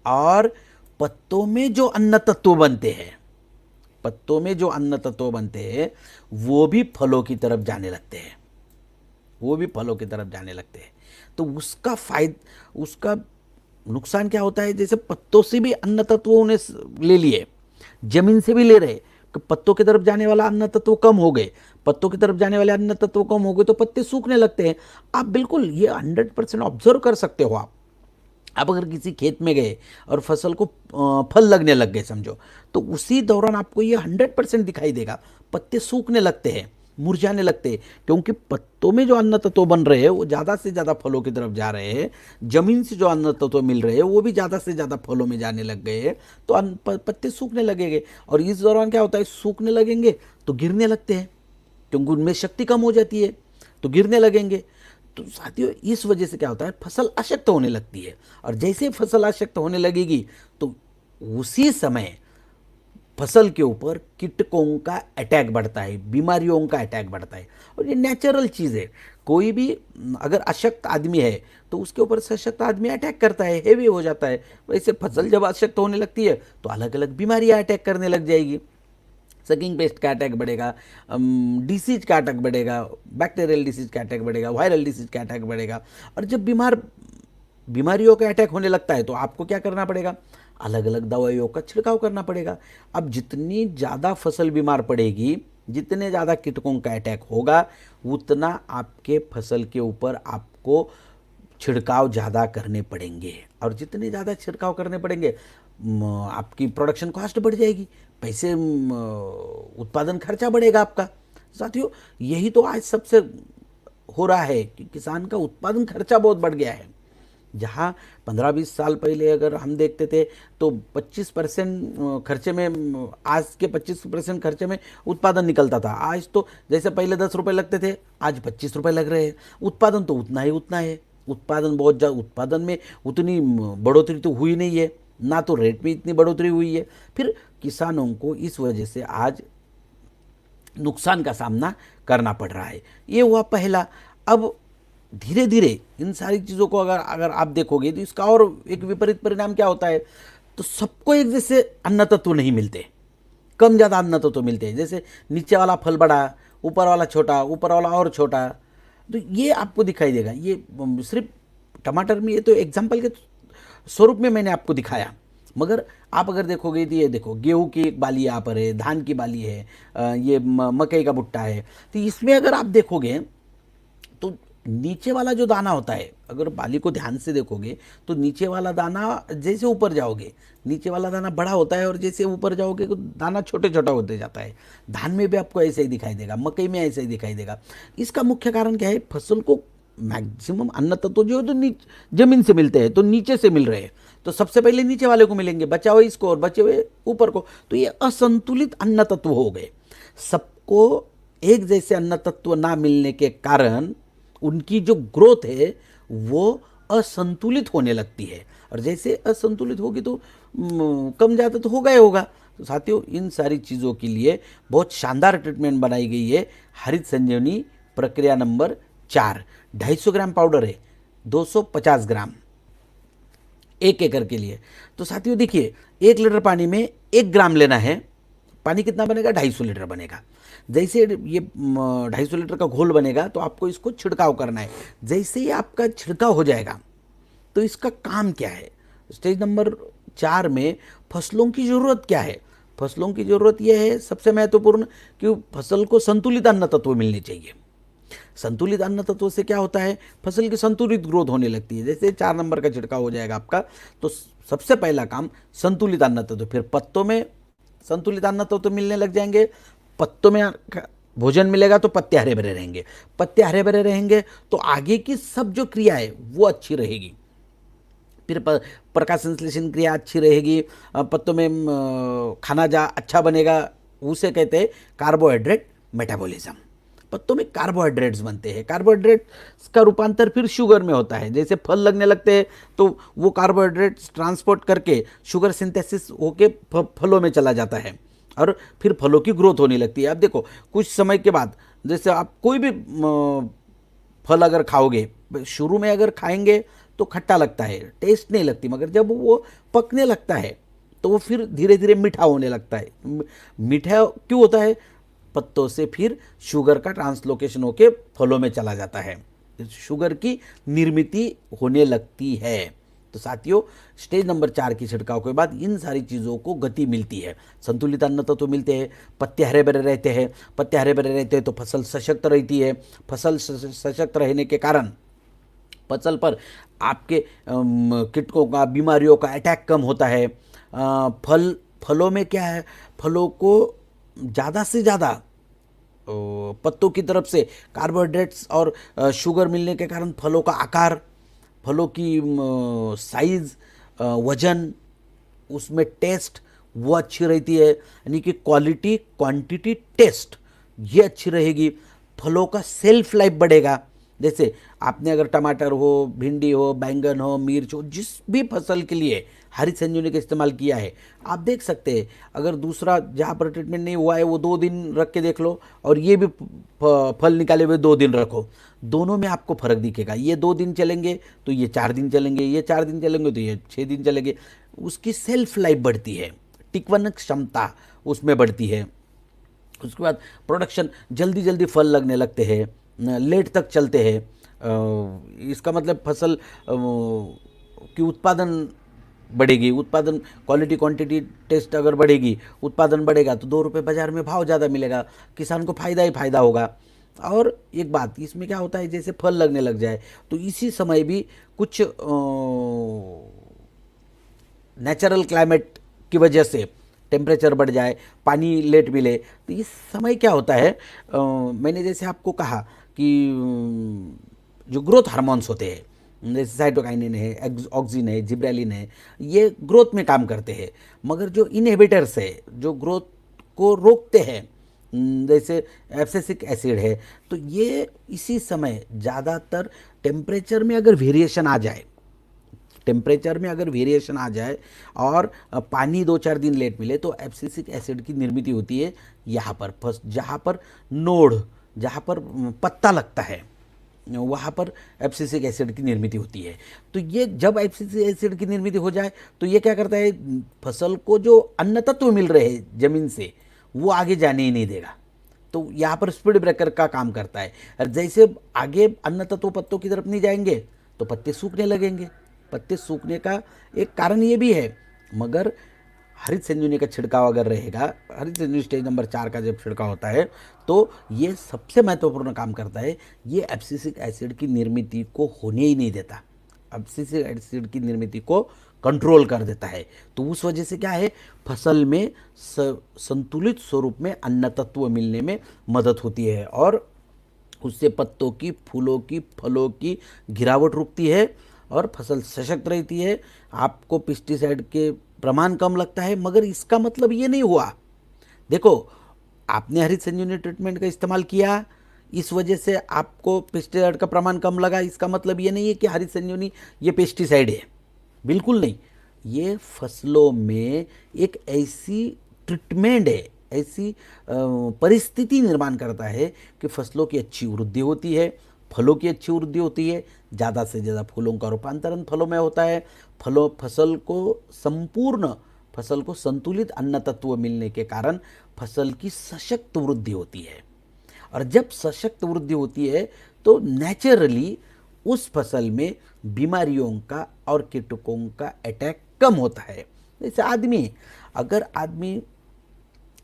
और पत्तों में जो अन्न तत्व बनते हैं, पत्तों में जो अन्न तत्व बनते हैं वो भी फलों की तरफ जाने लगते हैं, वो भी फलों की तरफ जाने लगते हैं। तो उसका नुकसान क्या होता है, जैसे पत्तों से भी अन्न तत्व उन्हें ले लिए, जमीन से भी ले रहे, कि पत्तों की तरफ जाने वाला अन्न तत्व कम हो गए, पत्तों की तरफ जाने वाले अन्न तत्व कम हो गए तो पत्ते सूखने लगते हैं। आप बिल्कुल ये 100% ऑब्जर्व कर सकते हो। आप अगर किसी खेत में गए और फसल को फल लगने लग गए समझो, तो उसी दौरान आपको ये 100% दिखाई देगा, पत्ते सूखने लगते हैं, मुरझाने लगते हैं, क्योंकि पत्तों में जो अन्न तत्व बन रहे हैं वो ज़्यादा से ज़्यादा फलों की तरफ जा रहे हैं, जमीन से जो अन्न तत्व मिल रहे हैं वो भी ज़्यादा से ज़्यादा फलों में जाने लग गए हैं, तो पत्ते सूखने लगेंगे। और इस दौरान क्या होता है, सूखने लगेंगे तो गिरने लगते हैं, क्योंकि उनमें शक्ति कम हो जाती है, तो गिरने लगेंगे। तो साथियों, इस वजह से क्या होता है, फसल अशक्त होने लगती है, और जैसे फसल अशक्त होने लगेगी तो उसी समय फसल के ऊपर कीटकों का अटैक बढ़ता है, बीमारियों का अटैक बढ़ता है। और ये नेचुरल चीज़ है, कोई भी अगर अशक्त आदमी है तो उसके ऊपर सशक्त आदमी अटैक करता है, हेवी हो जाता है। वैसे फसल जब अशक्त होने लगती है तो अलग अलग बीमारियां अटैक करने लग जाएगी, सकिंग पेस्ट का अटैक बढ़ेगा, डिसीज का अटैक बढ़ेगा, बैक्टीरियल डिसीज का अटैक बढ़ेगा, वायरल डिसीज का अटैक बढ़ेगा। और जब बीमारियों का अटैक होने लगता है तो आपको क्या करना पड़ेगा, अलग अलग दवाइयों का छिड़काव करना पड़ेगा। अब जितनी ज़्यादा फसल बीमार पड़ेगी, जितने ज़्यादा कीटकों का अटैक होगा, उतना आपके फसल के ऊपर आपको छिड़काव ज़्यादा करने पड़ेंगे, और जितने ज़्यादा छिड़काव करने पड़ेंगे आपकी प्रोडक्शन कॉस्ट बढ़ जाएगी, पैसे उत्पादन खर्चा बढ़ेगा आपका। साथियों, यही तो आज सबसे हो रहा है कि किसान का उत्पादन खर्चा बहुत बढ़ गया है। जहाँ 15-20 साल पहले अगर हम देखते थे तो 25% खर्चे में, आज के 25% खर्चे में उत्पादन निकलता था। आज तो जैसे पहले 10 रुपये लगते थे, आज 25 रुपये लग रहे हैं। उत्पादन तो उतना है, उत्पादन बहुत ज़्यादा, उत्पादन में उतनी बढ़ोतरी तो हुई नहीं है, ना तो रेट में इतनी बढ़ोतरी हुई है। फिर किसानों को इस वजह से आज नुकसान का सामना करना पड़ रहा है। ये हुआ पहला। अब धीरे धीरे इन सारी चीज़ों को अगर आप देखोगे तो इसका और एक विपरीत परिणाम क्या होता है, तो सबको एक जैसे अन्न तत्व नहीं मिलते, कम ज़्यादा अन्न तत्व मिलते हैं। जैसे नीचे वाला फल बड़ा, ऊपर वाला छोटा, ऊपर वाला और छोटा, तो ये आपको दिखाई देगा। ये सिर्फ टमाटर में, ये तो एग्जाम्पल के स्वरूप में मैंने आपको दिखाया, मगर आप अगर देखोगे तो ये देखो, गेहूं की एक बाली यहाँ पर है, धान की बाली है, ये मकई का भुट्टा है। तो इसमें अगर आप देखोगे तो नीचे वाला जो दाना होता है, अगर बाली को ध्यान से देखोगे तो नीचे वाला दाना, जैसे ऊपर जाओगे नीचे वाला दाना बड़ा होता है, और जैसे ऊपर जाओगे तो दाना छोटे छोटा होते जाता है। धान में भी आपको ऐसे ही दिखाई देगा, मकई में ऐसे ही दिखाई देगा। इसका मुख्य कारण क्या है, फसल को मैक्सिमम अन्न तत्व जो है तो जमीन से मिलते हैं, तो नीचे से मिल रहे हैं, तो सबसे पहले नीचे वाले को मिलेंगे, बचा हुआ इसको और बचे हुए ऊपर को। तो ये असंतुलित अन्न तत्व हो गए। सबको एक जैसे अन्न तत्व ना मिलने के कारण उनकी जो ग्रोथ है वो असंतुलित होने लगती है, और जैसे असंतुलित होगी तो कम ज़्यादा तो होगा ही होगा। तो साथियों, इन सारी चीज़ों के लिए बहुत शानदार ट्रीटमेंट बनाई गई है, हरित संजीवनी प्रक्रिया नंबर 4। 250 ग्राम पाउडर है, 250 ग्राम 1 एकड़ के लिए। तो साथियों देखिए, 1 लीटर पानी में 1 ग्राम लेना है, पानी कितना बनेगा, 250 लीटर बनेगा। जैसे ये 250 लीटर का घोल बनेगा तो आपको इसको छिड़काव करना है। जैसे ही आपका छिड़काव हो जाएगा तो इसका काम क्या है, स्टेज नंबर 4 में फसलों की ज़रूरत क्या है। फसलों की ज़रूरत यह है सबसे महत्वपूर्ण कि फसल को संतुलित अन्न तत्व मिलने चाहिए। संतुलित अन्न तत्व से क्या होता है, फसल की संतुलित ग्रोथ होने लगती है। जैसे 4 नंबर का छिड़काव हो जाएगा आपका, तो सबसे पहला काम संतुलित अन्न तत्व, फिर पत्तों में संतुलित अन्न तत्व मिलने लग जाएंगे। पत्तों में भोजन मिलेगा तो पत्ते हरे भरे रहेंगे, पत्ते हरे भरे रहेंगे तो आगे की सब जो क्रिया है वो अच्छी रहेगी। फिर प्रकाश संश्लेषण क्रिया अच्छी रहेगी, पत्तों में खाना जा अच्छा बनेगा, उसे कहते हैं कार्बोहाइड्रेट मेटाबॉलिज्म। पत्तों में कार्बोहाइड्रेट्स बनते हैं, कार्बोहाइड्रेट्स का रूपांतर फिर शुगर में होता है। जैसे फल लगने लगते हैं तो वो कार्बोहाइड्रेट्स ट्रांसपोर्ट करके शुगर सिंथेसिस होके फलों में चला जाता है और फिर फलों की ग्रोथ होने लगती है। अब देखो कुछ समय के बाद, जैसे आप कोई भी फल अगर खाओगे, शुरू में अगर खाएंगे तो खट्टा लगता है, टेस्ट नहीं लगती, मगर जब वो पकने लगता है तो वो फिर धीरे धीरे मीठा होने लगता है। मीठा क्यों होता है? पत्तों से फिर शुगर का ट्रांसलोकेशन होके फलों में चला जाता है, शुगर की निर्मित होने लगती है। तो साथियों, स्टेज नंबर 4 की छिड़काव के बाद इन सारी चीज़ों को गति मिलती है, संतुलित अन्न तत्व मिलते हैं, पत्ते हरे भरे रहते हैं। पत्ते हरे भरे रहते हैं तो फसल सशक्त रहती है। फसल सशक्त रहने के कारण फसल पर आपके कीटकों का, बीमारियों का अटैक कम होता है। फलों में क्या है, फलों को ज़्यादा से ज़्यादा पत्तों की तरफ से कार्बोहाइड्रेट्स और शुगर मिलने के कारण फलों का आकार, फलों की साइज, वजन, उसमें टेस्ट वो अच्छी रहती है, यानी कि क्वालिटी, क्वांटिटी, टेस्ट ये अच्छी रहेगी। फलों का सेल्फ लाइफ बढ़ेगा। जैसे आपने अगर टमाटर हो, भिंडी हो, बैंगन हो, मिर्च हो, जिस भी फसल के लिए हरित संजीवनी का इस्तेमाल किया है, आप देख सकते हैं अगर दूसरा जहाँ पर ट्रीटमेंट नहीं हुआ है वो 2 दिन रख के देख लो, और ये भी फल निकाले हुए 2 दिन रखो, दोनों में आपको फर्क दिखेगा। ये 2 दिन चलेंगे तो ये 4 दिन चलेंगे, ये 4 दिन चलेंगे तो ये 6 दिन चलेंगे। उसकी सेल्फ लाइफ बढ़ती है, टिकवन क्षमता उसमें बढ़ती है। उसके बाद प्रोडक्शन, जल्दी जल्दी फल लगने लगते हैं, लेट तक चलते हैं। इसका मतलब फसल की उत्पादन बढ़ेगी, उत्पादन क्वालिटी, क्वांटिटी, टेस्ट अगर बढ़ेगी, उत्पादन बढ़ेगा तो 2 रुपये बाजार में भाव ज़्यादा मिलेगा, किसान को फायदा ही फायदा होगा। और एक बात इसमें क्या होता है, जैसे फल लगने लग जाए तो इसी समय भी कुछ नेचुरल क्लाइमेट की वजह से टेम्परेचर बढ़ जाए, पानी लेट मिले, तो इस समय क्या होता है, मैंने जैसे आपको कहा कि जो ग्रोथ हार्मोन्स होते हैं, जैसे साइटोकाइनिन है, ऑक्सिन है, जिब्रेलिन है, ये ग्रोथ में काम करते हैं। मगर जो इनहिबिटर्स है, जो ग्रोथ को रोकते हैं, जैसे एब्सिसिक एसिड है, तो ये इसी समय ज़्यादातर टेम्परेचर में अगर वेरिएशन आ जाए, टेम्परेचर में अगर वेरिएशन आ जाए और पानी 2-4 दिन लेट मिले तो एब्सिसिक एसिड की निर्मित होती है यहाँ पर। जहाँ पर नोड, जहाँ पर पत्ता लगता है, वहाँ पर एब्सिसिक एसिड की निर्मित होती है। तो ये जब एब्सिसिक एसिड की निर्मित हो जाए तो ये क्या करता है, फसल को जो अन्न तत्व मिल रहे हैं जमीन से वो आगे जाने ही नहीं देगा। तो यहाँ पर स्पीड ब्रेकर का काम करता है। और जैसे आगे अन्न तत्व पत्तों की तरफ नहीं जाएंगे तो पत्ते सूखने लगेंगे। पत्ते सूखने का एक कारण ये भी है, मगर हरित संजीवनी का छिड़काव अगर रहेगा, हरित संजीवनी स्टेज नंबर 4 का जब छिड़काव होता है तो ये सबसे महत्वपूर्ण काम करता है, ये एब्सिसिक एसिड की निर्मित को होने ही नहीं देता, एब्सिसिक एसिड की निर्मित को कंट्रोल कर देता है। तो उस वजह से क्या है, फसल में संतुलित स्वरूप में अन्न तत्व मिलने में मदद होती है और उससे पत्तों की, फूलों की, फलों की गिरावट रुकती है और फसल सशक्त रहती है। आपको पेस्टिसाइड के प्रमाण कम लगता है, मगर इसका मतलब ये नहीं हुआ, देखो आपने हरित संजीवनी ट्रीटमेंट का इस्तेमाल किया, इस वजह से आपको पेस्टिसाइड का प्रमाण कम लगा, इसका मतलब ये नहीं है कि हरित संजीवनी ये पेस्टिसाइड है, बिल्कुल नहीं। ये फसलों में एक ऐसी ट्रीटमेंट है, ऐसी परिस्थिति निर्माण करता है कि फसलों की अच्छी वृद्धि होती है, फलों की अच्छी वृद्धि होती है, ज़्यादा से ज़्यादा फूलों का रूपांतरण फलों में होता है, फसल को संतुलित अन्न तत्व मिलने के कारण फसल की सशक्त वृद्धि होती है। और जब सशक्त वृद्धि होती है तो नेचुरली उस फसल में बीमारियों का और कीटकों का अटैक कम होता है। जैसे अगर आदमी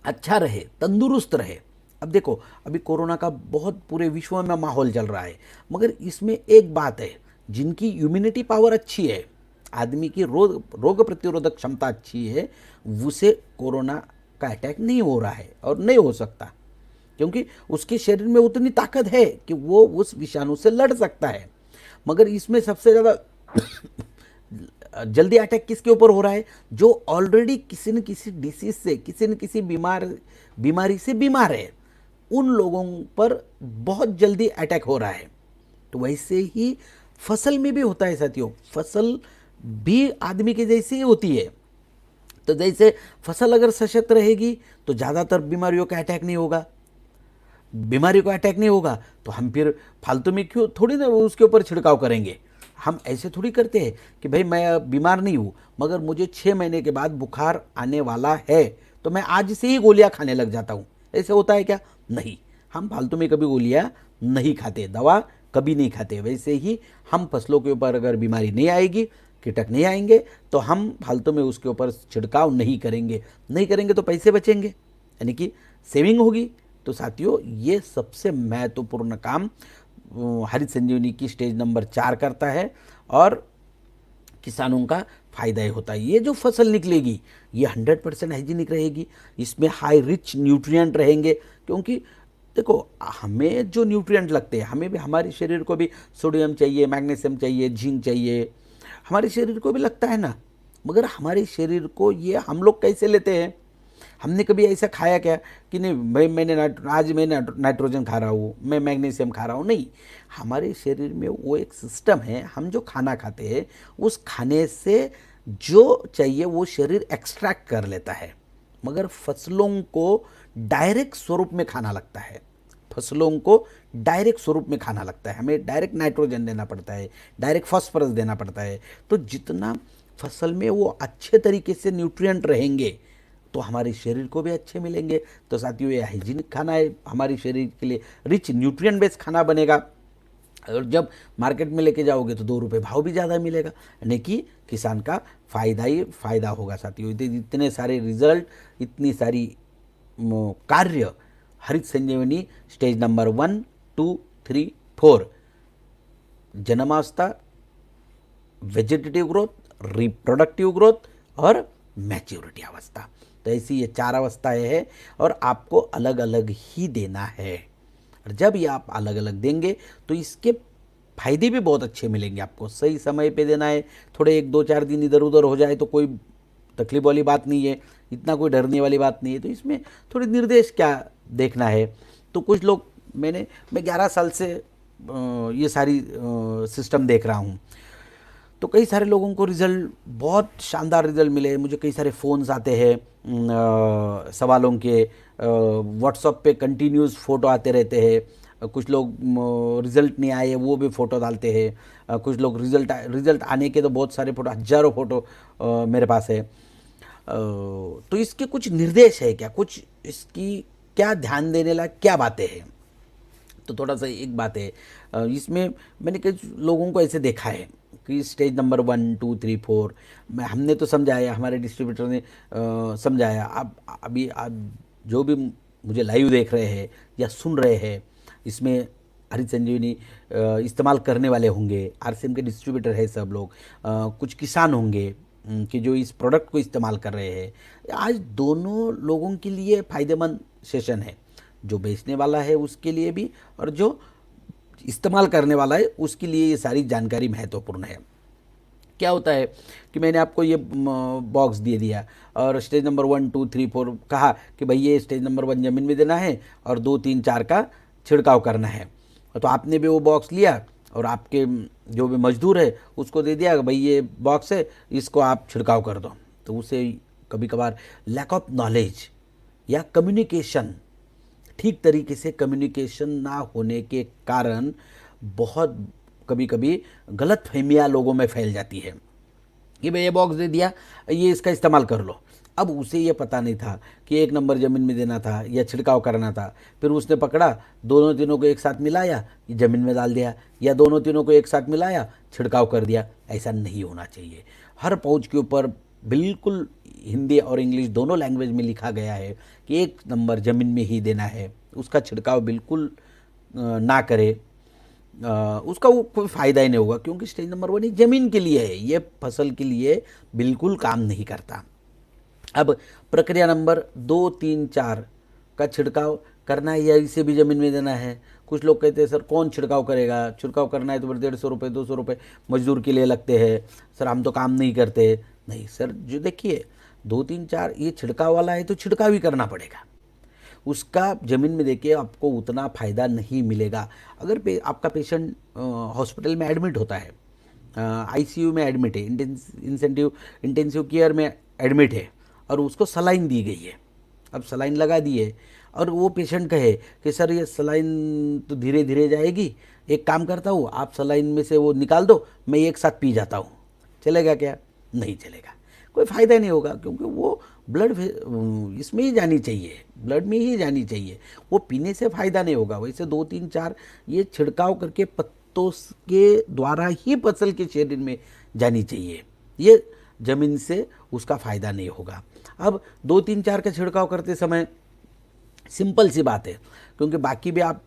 अच्छा रहे, तंदुरुस्त रहे, अब देखो अभी कोरोना का बहुत पूरे विश्व में माहौल चल रहा है, मगर इसमें एक बात है, जिनकी इम्यूनिटी पावर अच्छी है, आदमी की रोग प्रतिरोधक क्षमता अच्छी है, उसे कोरोना का अटैक नहीं हो रहा है और नहीं हो सकता, क्योंकि उसके शरीर में उतनी ताकत है कि वो उस विषाणु से लड़ सकता है। मगर इसमें सबसे ज़्यादा जल्दी अटैक किसके ऊपर हो रहा है? जो ऑलरेडी किसी न किसी डिसीज से, किसी न किसी बीमारी से बीमार है, उन लोगों पर बहुत जल्दी अटैक हो रहा है। तो वैसे ही फसल में भी होता है साथियों, फसल भी आदमी के जैसी ही होती है। तो जैसे फसल अगर सशक्त रहेगी तो ज़्यादातर बीमारियों का अटैक नहीं होगा, बीमारी को अटैक नहीं होगा, तो हम फिर फालतू में क्यों थोड़ी ना उसके ऊपर छिड़काव करेंगे। हम ऐसे थोड़ी करते हैं कि भाई मैं बीमार नहीं हूँ, मगर मुझे 6 महीने के बाद बुखार आने वाला है तो मैं आज से ही गोलियां खाने लग जाता हूँ। ऐसे होता है क्या? नहीं, हम फालतू में कभी गोलियां नहीं खाते, दवा कभी नहीं खाते। वैसे ही हम फसलों के ऊपर अगर बीमारी नहीं आएगी, कीटक नहीं आएंगे, तो हम फालतू में उसके ऊपर छिड़काव नहीं करेंगे। नहीं करेंगे तो पैसे बचेंगे, यानी कि सेविंग होगी। तो साथियों, ये सबसे महत्वपूर्ण काम हरित संजीवनी की स्टेज नंबर 4 करता है और किसानों का फायदा ही होता है। ये जो फसल निकलेगी ये 100% हाइजीनिक रहेगी, इसमें हाई रिच न्यूट्रिएंट रहेंगे। क्योंकि देखो, हमें जो न्यूट्रिएंट लगते हैं, हमें भी, हमारे शरीर को भी सोडियम चाहिए, मैग्नीशियम चाहिए, जिंक चाहिए, हमारे शरीर को भी लगता है ना। मगर हमारे शरीर को ये हम लोग कैसे लेते हैं? हमने कभी ऐसा खाया क्या कि नहीं भाई आज मैं नाइट्रोजन खा रहा हूँ, मैं मैग्नीशियम खा रहा हूँ? नहीं, हमारे शरीर में वो एक सिस्टम है, हम जो खाना खाते हैं उस खाने से जो चाहिए वो शरीर एक्सट्रैक्ट कर लेता है। मगर फसलों को डायरेक्ट स्वरूप में खाना लगता है, फसलों को डायरेक्ट स्वरूप में खाना लगता है, हमें डायरेक्ट नाइट्रोजन देना पड़ता है, डायरेक्ट फॉस्फोरस देना पड़ता है। तो जितना फसल में वो अच्छे तरीके से न्यूट्रिएंट रहेंगे तो हमारे शरीर को भी अच्छे मिलेंगे। तो साथियों, ये हाइजीनिक खाना है, हमारे शरीर के लिए रिच न्यूट्रिएंट बेस्ड खाना बनेगा। और जब मार्केट में लेके जाओगे तो 2 रुपये भाव भी ज़्यादा मिलेगा, यानी कि किसान का फ़ायदा ही फ़ायदा होगा। साथियों, इतने सारे रिजल्ट, इतनी सारी कार्य हरित संजीवनी स्टेज नंबर 1, 2, 3, 4, जन्मावस्था, वेजिटेटिव ग्रोथ, रिप्रोडक्टिव ग्रोथ और मैच्योरिटी अवस्था। तो ऐसी ये 4 अवस्थाएं हैं और आपको अलग अलग ही देना है। और जब ये आप अलग अलग देंगे तो इसके फायदे भी बहुत अच्छे मिलेंगे आपको। सही समय पे देना है, थोड़े 1-2-4 दिन इधर उधर हो जाए तो कोई तकलीफ वाली बात नहीं है, इतना कोई डरने वाली बात नहीं है। तो इसमें थोड़े निर्देश क्या देखना है, तो कुछ लोग मैं 11 साल से ये सारी सिस्टम देख रहा हूँ, तो कई सारे लोगों को रिज़ल्ट, बहुत शानदार रिज़ल्ट मिले। मुझे कई सारे फ़ोन्स आते हैं सवालों के, व्हाट्सएप पे कंटिन्यूस फ़ोटो आते रहते हैं। कुछ लोग रिज़ल्ट नहीं आए वो भी फ़ोटो डालते हैं, कुछ लोग रिज़ल्ट आने के तो बहुत सारे फ़ोटो, हज़ारों फ़ोटो मेरे पास है। तो इसके कुछ निर्देश है क्या, कुछ इसकी क्या ध्यान देने लायक क्या बातें हैं? तो थोड़ा सा एक बात है, इसमें मैंने कई लोगों को ऐसे देखा है कि स्टेज नंबर 1, 2, 3, 4 हमने तो समझाया, हमारे डिस्ट्रीब्यूटर ने समझाया। अब अभी आप जो भी मुझे लाइव देख रहे हैं या सुन रहे हैं, इसमें हरित संजीवनी इस्तेमाल करने वाले होंगे, आरसीएम के डिस्ट्रीब्यूटर है सब लोग, कुछ किसान होंगे कि जो इस प्रोडक्ट को इस्तेमाल कर रहे हैं। आज दोनों लोगों के लिए फ़ायदेमंद सेशन है, जो बेचने वाला है उसके लिए भी और जो इस्तेमाल करने वाला है उसके लिए ये सारी जानकारी महत्वपूर्ण है। क्या होता है कि मैंने आपको ये बॉक्स दे दिया और स्टेज नंबर 1, 2, 3, 4 कहा कि भाई ये स्टेज नंबर 1 ज़मीन में देना है और 2, 3, 4 का छिड़काव करना है। तो आपने भी वो बॉक्स लिया और आपके जो भी मजदूर है उसको दे दिया कि भाई ये बॉक्स है, इसको आप छिड़काव कर दो। तो उसे कभी कभार लैक ऑफ नॉलेज या कम्युनिकेशन, ठीक तरीके से कम्युनिकेशन ना होने के कारण बहुत कभी कभी गलत फहमियाँ लोगों में फैल जाती है कि भाई ये बॉक्स दे दिया, ये इसका इस्तेमाल कर लो। अब उसे ये पता नहीं था कि 1 नंबर ज़मीन में देना था या छिड़काव करना था। फिर उसने पकड़ा, दोनों तीनों को एक साथ मिलाया, ज़मीन में डाल दिया, या दोनों तीनों को एक साथ मिलाया, छिड़काव कर दिया। ऐसा नहीं होना चाहिए। हर पाउच के ऊपर बिल्कुल हिंदी और इंग्लिश दोनों लैंग्वेज में लिखा गया है कि 1 नंबर ज़मीन में ही देना है, उसका छिड़काव बिल्कुल ना करे। उसका वो कोई फ़ायदा ही नहीं होगा, क्योंकि स्टेज नंबर 1 ज़मीन के लिए है, ये फसल के लिए बिल्कुल काम नहीं करता। अब प्रक्रिया नंबर 2, 3, 4 का छिड़काव करना है या इसे भी ज़मीन में देना है, कुछ लोग कहते हैं सर कौन छिड़काव करेगा, छिड़काव करना है तो 150 रुपये 200 रुपये मजदूर के लिए लगते हैं, सर हम तो काम नहीं करते। नहीं सर, जो देखिए 2 3 4 ये छिड़काव वाला है तो छिड़काव ही करना पड़ेगा, उसका ज़मीन में देखिए आपको उतना फ़ायदा नहीं मिलेगा। अगर आपका पेशेंट हॉस्पिटल में एडमिट होता है, आईसीयू में एडमिट है, इंटेंसिव केयर में एडमिट है और उसको सलाइन दी गई है, अब सलाइन लगा दी है और वो पेशेंट कहे कि सर ये सलाइन तो धीरे धीरे जाएगी, एक काम करता हूँ आप सलाइन में से वो निकाल दो, मैं एक साथ पी जाता हूँ, चलेगा क्या? नहीं चलेगा, कोई फ़ायदा नहीं होगा, क्योंकि वो ब्लड इसमें ही जानी चाहिए, ब्लड में ही जानी चाहिए, वो पीने से फ़ायदा नहीं होगा। वैसे 2 3 4 ये छिड़काव करके पत्तों के द्वारा ही फसल के शरीर में जानी चाहिए, ये ज़मीन से उसका फ़ायदा नहीं होगा। अब 2 3 4 का छिड़काव करते समय सिंपल सी बात है, क्योंकि बाकी भी आप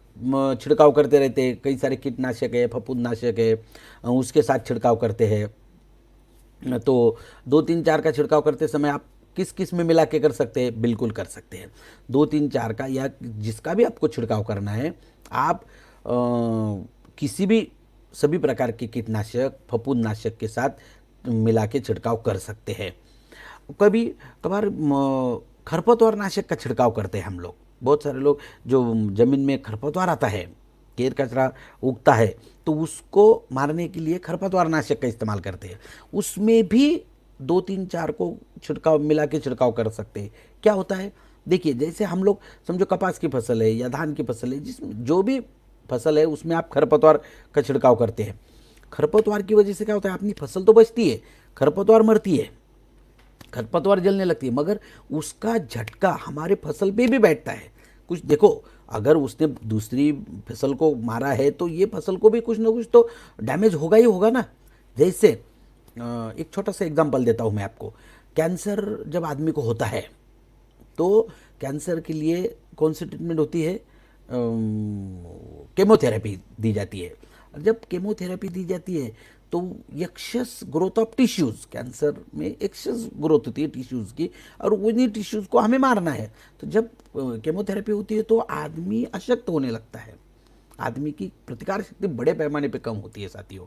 छिड़काव करते रहते हैं, कई सारे कीटनाशक है, फफूंदनाशक है, उसके साथ छिड़काव करते हैं। तो 2 3 4 का छिड़काव करते समय आप किस किस में मिला के कर सकते हैं? बिल्कुल कर सकते हैं। 2 3 4 का या जिसका भी आपको छिड़काव करना है, आप किसी भी सभी प्रकार के कीटनाशक फफूंदनाशक के साथ मिला के छिड़काव कर सकते हैं। कभी कभार खरपतवार नाशक का छिड़काव करते हैं हम लोग। बहुत सारे लोग जो ज़मीन में खरपतवार आता है, केर कचरा उगता है, तो उसको मारने के लिए खरपतवार नाशक का इस्तेमाल करते हैं। उसमें भी 2 3 4 को छिड़काव मिला के छिड़काव कर सकते हैं। क्या होता है देखिए, जैसे हम लोग समझो कपास की फसल है या धान की फसल है, जिसमें जो भी फसल है उसमें आप खरपतवार का छिड़काव करते हैं। खरपतवार की वजह से क्या होता है, अपनी फसल तो बचती है, खरपतवार मरती है, खरपतवार जलने लगती है, मगर उसका झटका हमारे फसल पे भी बैठता है। कुछ देखो, अगर उसने दूसरी फसल को मारा है तो ये फसल को भी कुछ ना कुछ तो डैमेज होगा ही होगा ना। जैसे एक छोटा सा एग्जांपल देता हूँ मैं आपको। कैंसर जब आदमी को होता है तो कैंसर के लिए कौन सी ट्रीटमेंट होती है? केमोथेरेपी दी जाती है। और जब केमोथेरेपी दी जाती है तो excess growth of tissues, cancer में एक्सेस ग्रोथ होती है टिश्यूज़ की, और उन्हीं टिश्यूज़ को हमें मारना है। तो जब केमोथेरेपी होती है तो आदमी अशक्त होने लगता है, आदमी की प्रतिकार शक्ति बड़े पैमाने पे कम होती है साथियों।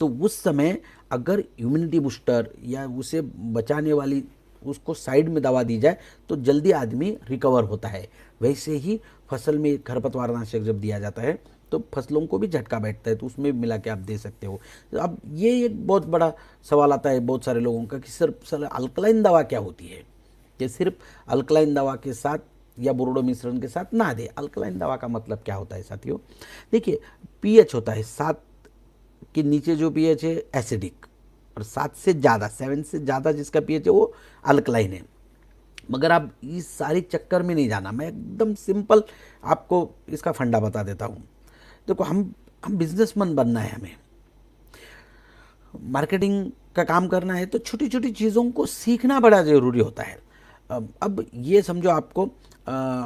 तो उस समय अगर इम्यूनिटी बूस्टर या उसे बचाने वाली उसको साइड में दवा दी जाए तो जल्दी आदमी रिकवर होता है। वैसे ही फसल में खरपतवार नाशक जब दिया जाता है तो फसलों को भी झटका बैठता है, तो उसमें मिला के आप दे सकते हो। अब ये एक बहुत बड़ा सवाल आता है बहुत सारे लोगों का कि सिर्फ अल्कलाइन दवा क्या होती है, कि सिर्फ अल्कलाइन दवा के साथ या बोरोडो मिश्रण के साथ ना दे। अल्कलाइन दवा का मतलब क्या होता है साथियों? देखिए, पीएच होता है 7 के नीचे जो पीएच है एसिडिक, और 7 से ज़्यादा 7 से ज़्यादा जिसका पीएच है वो अल्कलाइन है। मगर आप इस सारी चक्कर में नहीं जाना, मैं एकदम सिंपल आपको इसका फंडा बता देता हूँ। देखो, हम बिजनेसमैन बनना है, हमें मार्केटिंग का काम करना है, तो छोटी छोटी चीज़ों को सीखना बड़ा ज़रूरी होता है। अब ये समझो आपको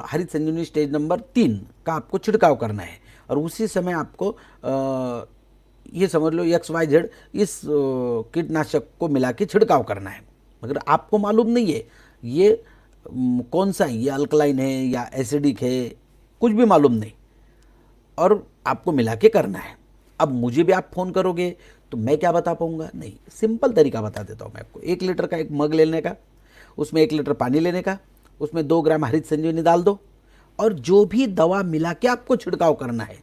हरित संजीवनी स्टेज नंबर 3 का आपको छिड़काव करना है, और उसी समय आपको ये समझ लो XYZ इस कीटनाशक को मिला के छिड़काव करना है, मगर आपको मालूम नहीं है ये कौन सा है, ये अल्कलाइन है या एसिडिक है, कुछ भी मालूम नहीं, और आपको मिला के करना है। अब मुझे भी आप फ़ोन करोगे तो मैं क्या बता पाऊँगा? नहीं, सिंपल तरीका बता देता हूँ मैं आपको। 1 लीटर का एक मग लेने का, उसमें 1 लीटर पानी लेने का, उसमें 2 ग्राम हरित संजीवनी डाल दो, और जो भी दवा मिला के आपको छिड़काव करना है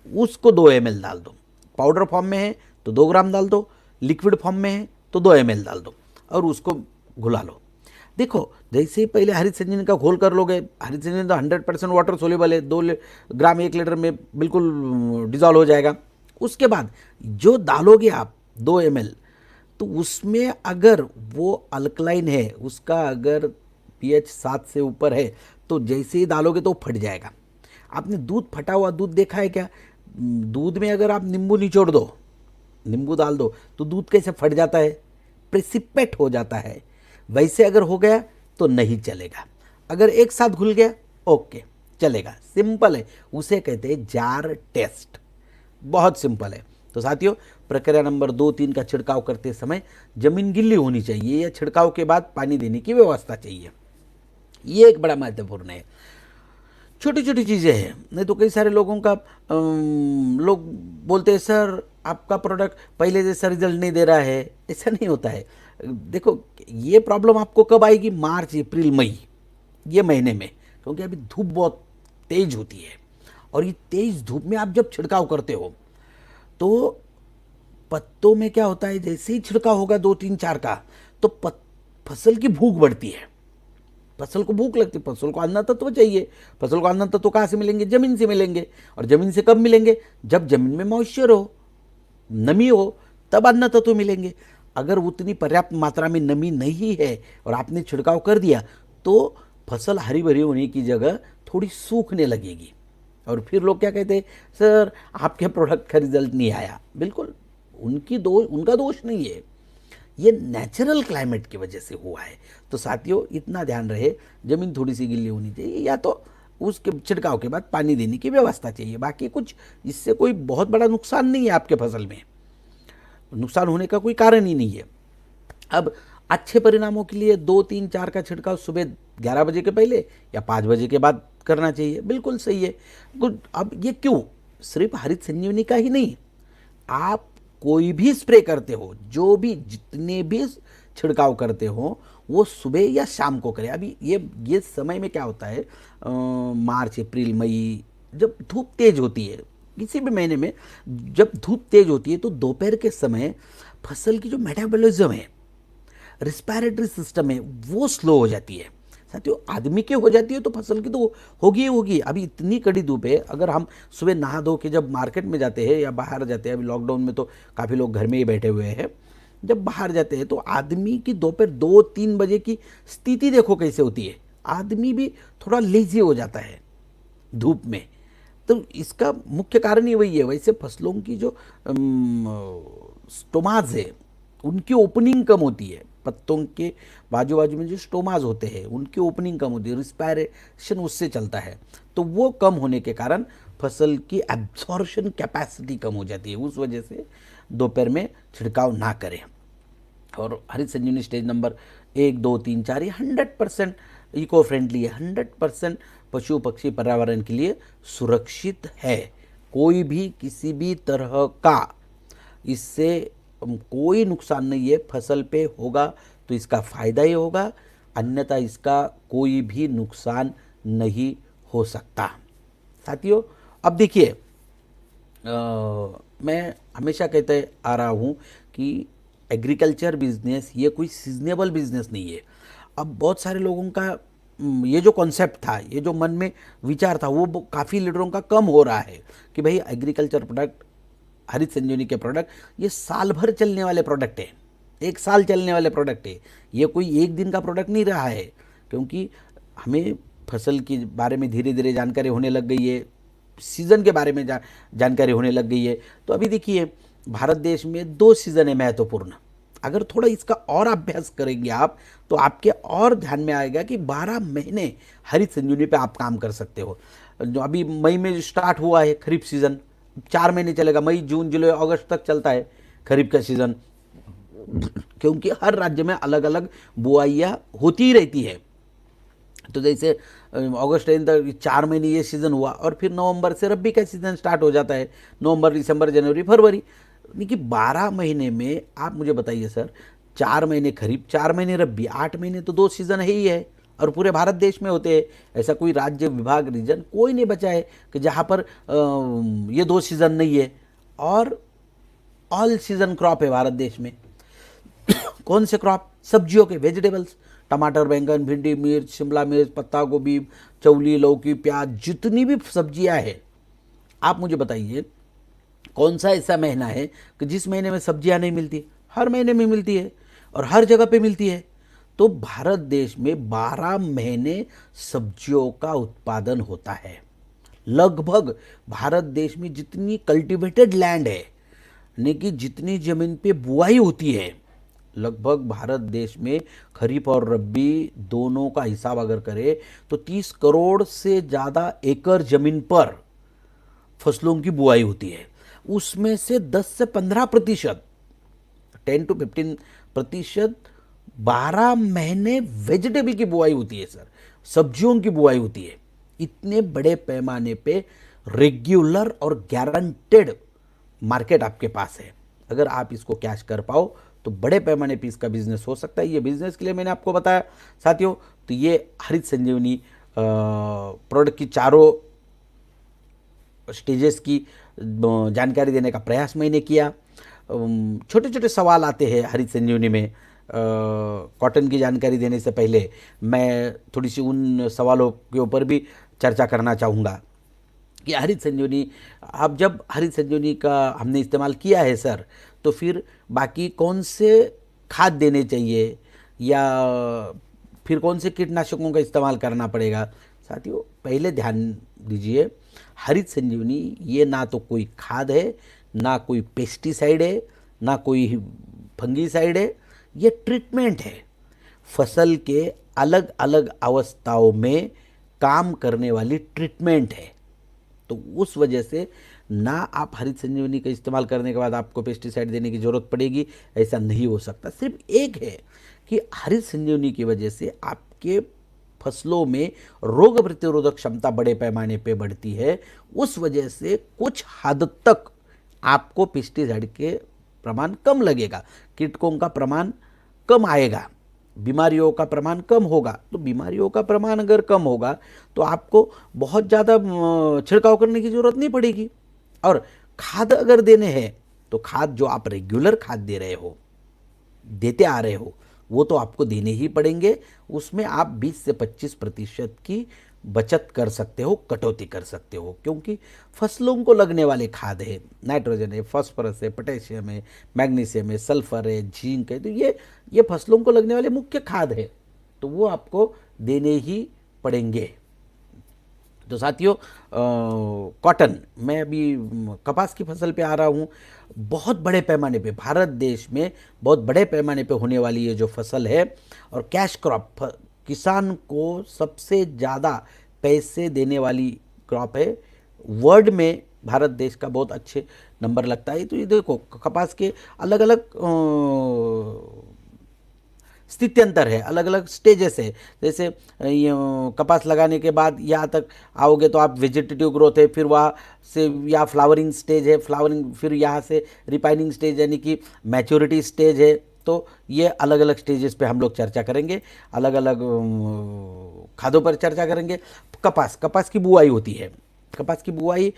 उसको 2 ml डाल दो। पाउडर फॉर्म में है तो 2 ग्राम डाल दो, लिक्विड फॉर्म में है तो 2 ml डाल दो, और उसको घुला लो। देखो, जैसे ही पहले हरित संजीवनी का घोल कर लोगे, हरित संजीवनी तो 100% वाटर सोल्यूबल है, 2 ग्राम 1 लीटर में बिल्कुल डिजॉल्व हो जाएगा। उसके बाद जो डालोगे आप 2 ml, तो उसमें अगर वो अल्कलाइन है, उसका अगर pH 7 से ऊपर है, तो जैसे ही डालोगे तो फट जाएगा। आपने दूध, फटा हुआ दूध देखा है क्या? दूध में अगर आप नींबू निचोड़ दो, नींबू डाल दो, तो दूध कैसे फट जाता है? प्रेसिपेट हो जाता है। वैसे अगर हो गया तो नहीं चलेगा, अगर एक साथ घुल गया ओके चलेगा। सिंपल है, उसे कहते हैं जार टेस्ट, बहुत सिंपल है। तो साथियों, प्रक्रिया नंबर 2 3 का छिड़काव करते समय जमीन गिल्ली होनी चाहिए, या छिड़काव के बाद पानी देने की व्यवस्था चाहिए, ये एक बड़ा महत्वपूर्ण है। छोटी छोटी चीज़ें हैं। नहीं तो कई सारे लोगों का लोग बोलते हैं सर आपका प्रोडक्ट पहले जैसा रिजल्ट नहीं दे रहा है। ऐसा नहीं होता है। देखो ये प्रॉब्लम आपको कब आएगी, मार्च अप्रैल मई ये महीने में, क्योंकि अभी धूप बहुत तेज होती है। और ये तेज धूप में आप जब छिड़काव करते हो तो पत्तों में क्या होता है, जैसे ही छिड़काव होगा 2 3 4 का, तो फसल की भूख बढ़ती है। फसल को भूख लगती है, फसल को अन्न तत्व चाहिए। फसल को अन्न तत्व कहाँ से मिलेंगे, जमीन से मिलेंगे। और जमीन से कब मिलेंगे, जब जमीन में मॉइस्चर हो, नमी हो, तब अन्न तत्व मिलेंगे। अगर उतनी पर्याप्त मात्रा में नमी नहीं है और आपने छिड़काव कर दिया तो फसल हरी भरी होने की जगह थोड़ी सूखने लगेगी। और फिर लोग क्या कहते हैं, सर आपके प्रोडक्ट का रिजल्ट नहीं आया। बिल्कुल उनका दोष नहीं है, ये नेचुरल क्लाइमेट की वजह से हुआ है। तो साथियों इतना ध्यान रहे, ज़मीन थोड़ी सी गीली होनी चाहिए, या तो उसके छिड़काव के बाद पानी देने की व्यवस्था चाहिए। बाकी कुछ इससे कोई बहुत बड़ा नुकसान नहीं है, आपके फसल में नुकसान होने का कोई कारण ही नहीं है। अब अच्छे परिणामों के लिए 2 3 4 का छिड़काव सुबह 11 बजे के पहले या 5 बजे के बाद करना चाहिए, बिल्कुल सही है। गुड। अब ये क्यों, सिर्फ हरित संजीवनी का ही नहीं, आप कोई भी स्प्रे करते हो, जो भी जितने भी छिड़काव करते हो, वो सुबह या शाम को करें। अभी ये समय में क्या होता है, मार्च अप्रैल मई, जब धूप तेज होती है, किसी भी महीने में जब धूप तेज होती है तो दोपहर के समय फसल की जो मेटाबॉलिज्म है, रिस्पायरेटरी सिस्टम है, वो स्लो हो जाती है। साथियों आदमी की हो जाती है तो फसल की तो होगी ही होगी। अभी इतनी कड़ी धूप है, अगर हम सुबह नहा धो के जब मार्केट में जाते हैं या बाहर जाते हैं, अभी लॉकडाउन में तो काफ़ी लोग घर में ही बैठे हुए हैं, जब बाहर जाते हैं तो आदमी की दोपहर 2 3 बजे की स्थिति देखो कैसे होती है। आदमी भी थोड़ा लेजी हो जाता है धूप में। तो इसका मुख्य कारण ही वही है। वैसे फसलों की जो स्टोमाज है, उनकी ओपनिंग कम होती है। पत्तों के बाजू बाजू में जो स्टोमाज होते हैं उनकी ओपनिंग कम होती है, रिस्पायरेशन उससे चलता है। तो वो कम होने के कारण फसल की एब्जॉर्प्शन कैपेसिटी कम हो जाती है। उस वजह से दोपहर में छिड़काव ना करें। और हरित संजीवनी स्टेज नंबर 1 2 3 4 ये 100% इको फ्रेंडली है, 100% पशु पक्षी पर्यावरण के लिए सुरक्षित है। कोई भी किसी भी तरह का इससे कोई नुकसान नहीं है। फसल पे होगा तो इसका फ़ायदा ही होगा, अन्यथा इसका कोई भी नुकसान नहीं हो सकता। साथियों अब देखिए, मैं हमेशा कहते आ रहा हूँ कि एग्रीकल्चर बिजनेस ये कोई सीजनेबल बिजनेस नहीं है। अब बहुत सारे लोगों का ये जो कॉन्सेप्ट था, ये जो मन में विचार था, वो काफ़ी लीडरों का कम हो रहा है कि भाई एग्रीकल्चर प्रोडक्ट, हरित संजीवनी के प्रोडक्ट ये साल भर चलने वाले प्रोडक्ट है, 1 साल चलने वाले प्रोडक्ट है। ये कोई एक दिन का प्रोडक्ट नहीं रहा है, क्योंकि हमें फसल के बारे में धीरे धीरे जानकारी होने लग गई है, सीज़न के बारे में जानकारी होने लग गई है। तो अभी देखिए भारत देश में 2 सीज़न है महत्वपूर्ण। अगर थोड़ा इसका और अभ्यास करेंगे आप तो आपके और ध्यान में आएगा कि 12 महीने हरित संजीवनी पे आप काम कर सकते हो। जो अभी मई में स्टार्ट हुआ है खरीफ सीज़न, 4 महीने चलेगा, मई जून जुलाई अगस्त तक चलता है खरीफ का सीज़न, क्योंकि हर राज्य में अलग अलग बुआइयाँ होती ही रहती है। तो जैसे अगस्त एंड तक 4 महीने ये सीज़न हुआ, और फिर नवंबर से रबी का सीज़न स्टार्ट हो जाता है, नवंबर दिसंबर जनवरी फरवरी, यानी कि 12 महीने में आप मुझे बताइए सर, 4 महीने खरीफ, 4 महीने रबी, 8 महीने तो 2 सीज़न है ही है। और पूरे भारत देश में होते हैं, ऐसा कोई राज्य विभाग रीजन कोई नहीं बचा है कि जहाँ पर ये 2 सीज़न नहीं है। और ऑल सीज़न क्रॉप है भारत देश में। कौन से क्रॉप, सब्जियों के, वेजिटेबल्स, टमाटर, बैंगन, भिंडी, मिर्च, शिमला मिर्च, पत्ता गोभी, चौली, लौकी, प्याज, जितनी भी सब्जियां हैं, आप मुझे बताइए कौन सा ऐसा महीना है कि जिस महीने में सब्जियां नहीं मिलती। हर महीने में मिलती है और हर जगह पे मिलती है। तो भारत देश में 12 महीने सब्जियों का उत्पादन होता है। लगभग भारत देश में जितनी कल्टीवेटेड लैंड है, यानी कि जितनी जमीन पे बुआई होती है, लगभग भारत देश में खरीफ और रबी दोनों का हिसाब अगर करें तो 30 करोड़ से ज़्यादा एकड़ जमीन पर फसलों की बुआई होती है। उसमें से 10 से 15%, 10 to 15% 12 महीने वेजिटेबल की बुआई होती है सर, सब्जियों की बुआई होती है। इतने बड़े पैमाने पे रेगुलर और गारंटेड मार्केट आपके पास है। अगर आप इसको कैश कर पाओ तो बड़े पैमाने पे इसका बिजनेस हो सकता है। ये बिजनेस के लिए मैंने आपको बताया साथियों। तो ये हरित संजीवनी प्रोडक्ट की चारों स्टेजेस की जानकारी देने का प्रयास मैंने किया। छोटे छोटे सवाल आते हैं हरित संजीवनी में। कॉटन की जानकारी देने से पहले मैं थोड़ी सी उन सवालों के ऊपर भी चर्चा करना चाहूँगा कि हरित संजीवनी, अब जब हरित संजीवनी का हमने इस्तेमाल किया है सर, तो फिर बाकी कौन से खाद देने चाहिए या फिर कौन से कीटनाशकों का इस्तेमाल करना पड़ेगा। साथियों पहले ध्यान दीजिए, हरित संजीवनी ये ना तो कोई खाद है, ना कोई पेस्टिसाइड है, ना कोई फंगीसाइड है, ये ट्रीटमेंट है। फसल के अलग अलग अवस्थाओं में काम करने वाली ट्रीटमेंट है। तो उस वजह से ना आप हरित संजीवनी का इस्तेमाल करने के बाद आपको पेस्टिसाइड देने की ज़रूरत पड़ेगी, ऐसा नहीं हो सकता। सिर्फ एक है कि हरित संजीवनी की वजह से आपके फसलों में रोग प्रतिरोधक क्षमता बड़े पैमाने पे बढ़ती है। उस वजह से कुछ हद तक आपको पेस्टिसाइड के प्रमाण कम लगेगा, कीटकों का प्रमाण कम आएगा, बीमारियों का प्रमाण कम होगा। तो बीमारियों का प्रमाण अगर कम होगा तो आपको बहुत ज़्यादा छिड़काव करने की ज़रूरत नहीं पड़ेगी। और खाद अगर देने हैं तो खाद जो आप रेगुलर खाद दे रहे हो, देते आ रहे हो, वो तो आपको देने ही पड़ेंगे। उसमें आप 20 से 25% की बचत कर सकते हो, कटौती कर सकते हो, क्योंकि फसलों को लगने वाले खाद है, नाइट्रोजन है, फास्फोरस है, पोटेशियम है, मैग्नीशियम है, सल्फर है, जिंक है। तो ये फसलों को लगने वाले मुख्य खाद है, तो वो आपको देने ही पड़ेंगे। तो साथियों कॉटन, मैं अभी कपास की फसल पे आ रहा हूँ। बहुत बड़े पैमाने पे भारत देश में बहुत बड़े पैमाने पे होने वाली ये जो फसल है और कैश क्रॉप, किसान को सबसे ज़्यादा पैसे देने वाली क्रॉप है। वर्ल्ड में भारत देश का बहुत अच्छे नंबर लगता है। तो ये देखो कपास के अलग अलग स्थित्यंतर है, अलग अलग स्टेजेस है। जैसे कपास लगाने के बाद यहाँ तक आओगे तो आप वेजिटेटिव ग्रोथ है, फिर वहाँ से या फ्लावरिंग स्टेज है, फ्लावरिंग, फिर यहाँ से रिपाइनिंग स्टेज यानी कि मैच्योरिटी स्टेज है। तो ये अलग अलग स्टेजेस पे हम लोग चर्चा करेंगे, अलग अलग खादों पर चर्चा करेंगे। कपास की बुआई होती है। कपास की बुआई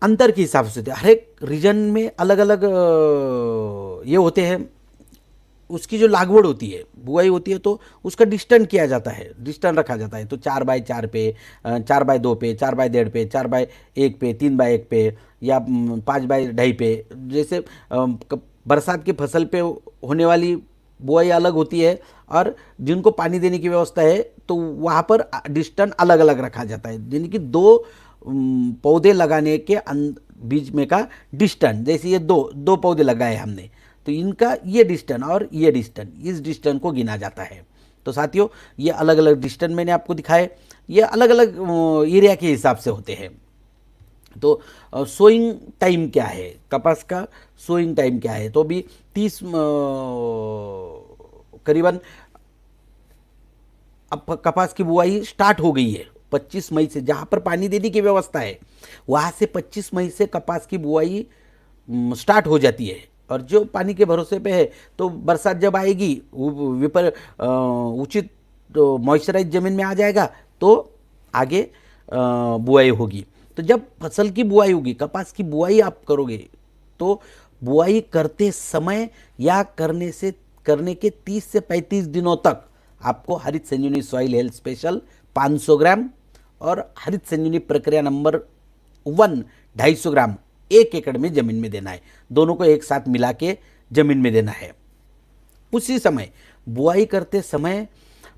अंतर के हिसाब से होती है, हर एक रीजन में अलग अलग ये होते हैं। उसकी जो लागवड़ होती है, बुआई होती है, तो उसका डिस्टेंस किया जाता है, डिस्टेंस रखा जाता है। तो 4x4 पे, 4x2 पे, 4x1.5 पे, 4x1 पे, 3x1 पे या 5x2.5 पे। जैसे बरसात की फसल पे होने वाली बुआई अलग होती है और जिनको पानी देने की व्यवस्था है तो वहाँ पर डिस्टेंस अलग अलग रखा जाता है। यानी कि दो पौधे लगाने के बीच में का डिस्टेंस, जैसे ये दो पौधे लगाए हमने, तो इनका ये डिस्टेंस और ये डिस्टेंस, इस डिस्टेंस को गिना जाता है। तो साथियों ये अलग अलग डिस्टेंस मैंने आपको दिखाए, ये अलग अलग एरिया के हिसाब से होते हैं। तो सोइंग टाइम क्या है, कपास का सोइंग टाइम क्या है, तो भी 30 करीबन अब कपास की बुआई स्टार्ट हो गई है 25 मई से। जहाँ पर पानी देने की व्यवस्था है वहाँ से 25 मई से कपास की बुआई स्टार्ट हो जाती है। और जो पानी के भरोसे पे है तो बरसात जब आएगी, उचित तो मॉइस्चराइज ज़मीन में आ जाएगा तो आगे बुआई होगी। तो जब फसल की बुआई होगी, कपास की बुआई आप करोगे, तो बुआई करते समय या करने के 30 से 35 दिनों तक आपको हरित संजीवनी सॉइल हेल्थ स्पेशल 500 ग्राम और हरित संजीवनी प्रक्रिया नंबर 1 250 ग्राम 1 एकड़ में ज़मीन में देना है। दोनों को एक साथ मिला के ज़मीन में देना है। उसी समय बुआई करते समय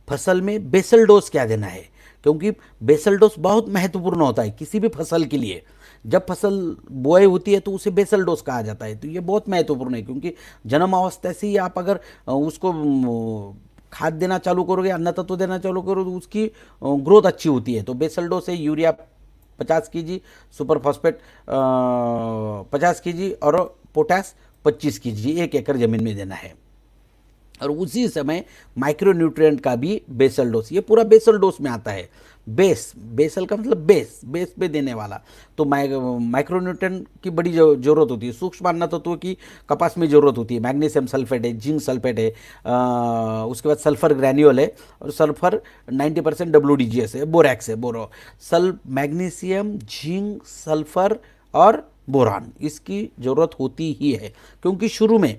फसल में बेसल डोज क्या देना है, क्योंकि बेसल डोज बहुत महत्वपूर्ण होता है किसी भी फसल के लिए। जब फसल बुआई होती है तो उसे बेसल डोज कहा जाता है। तो ये बहुत महत्वपूर्ण है, क्योंकि जन्म अवस्था से ही आप अगर उसको खाद देना चालू करोगे, अन्न तत्व देना चालू करोगे, तो उसकी ग्रोथ अच्छी होती है। तो बेसल डोज है urea 50 kg, super phosphate 50 kg और पोटास 25 kg 1 एकड़ ज़मीन में देना है। और उसी समय माइक्रोन्यूट्रिएंट का भी बेसल डोज, ये पूरा बेसल डोज में आता है। बेसल का मतलब बेस पे देने वाला। तो माइक्रोन्यूट्रिएंट की बड़ी जरूरत होती है, सूक्ष्म अन्न तत्वों की कपास में जरूरत होती है। मैग्नीशियम सल्फेट है, जिंक सल्फेट है, उसके बाद सल्फर ग्रैन्यूल है, और सल्फर 90% WDGS है, बोरैक्स है, मैग्नीशियम, जिंक, सल्फर और बोरान, इसकी जरूरत होती ही है, क्योंकि शुरू में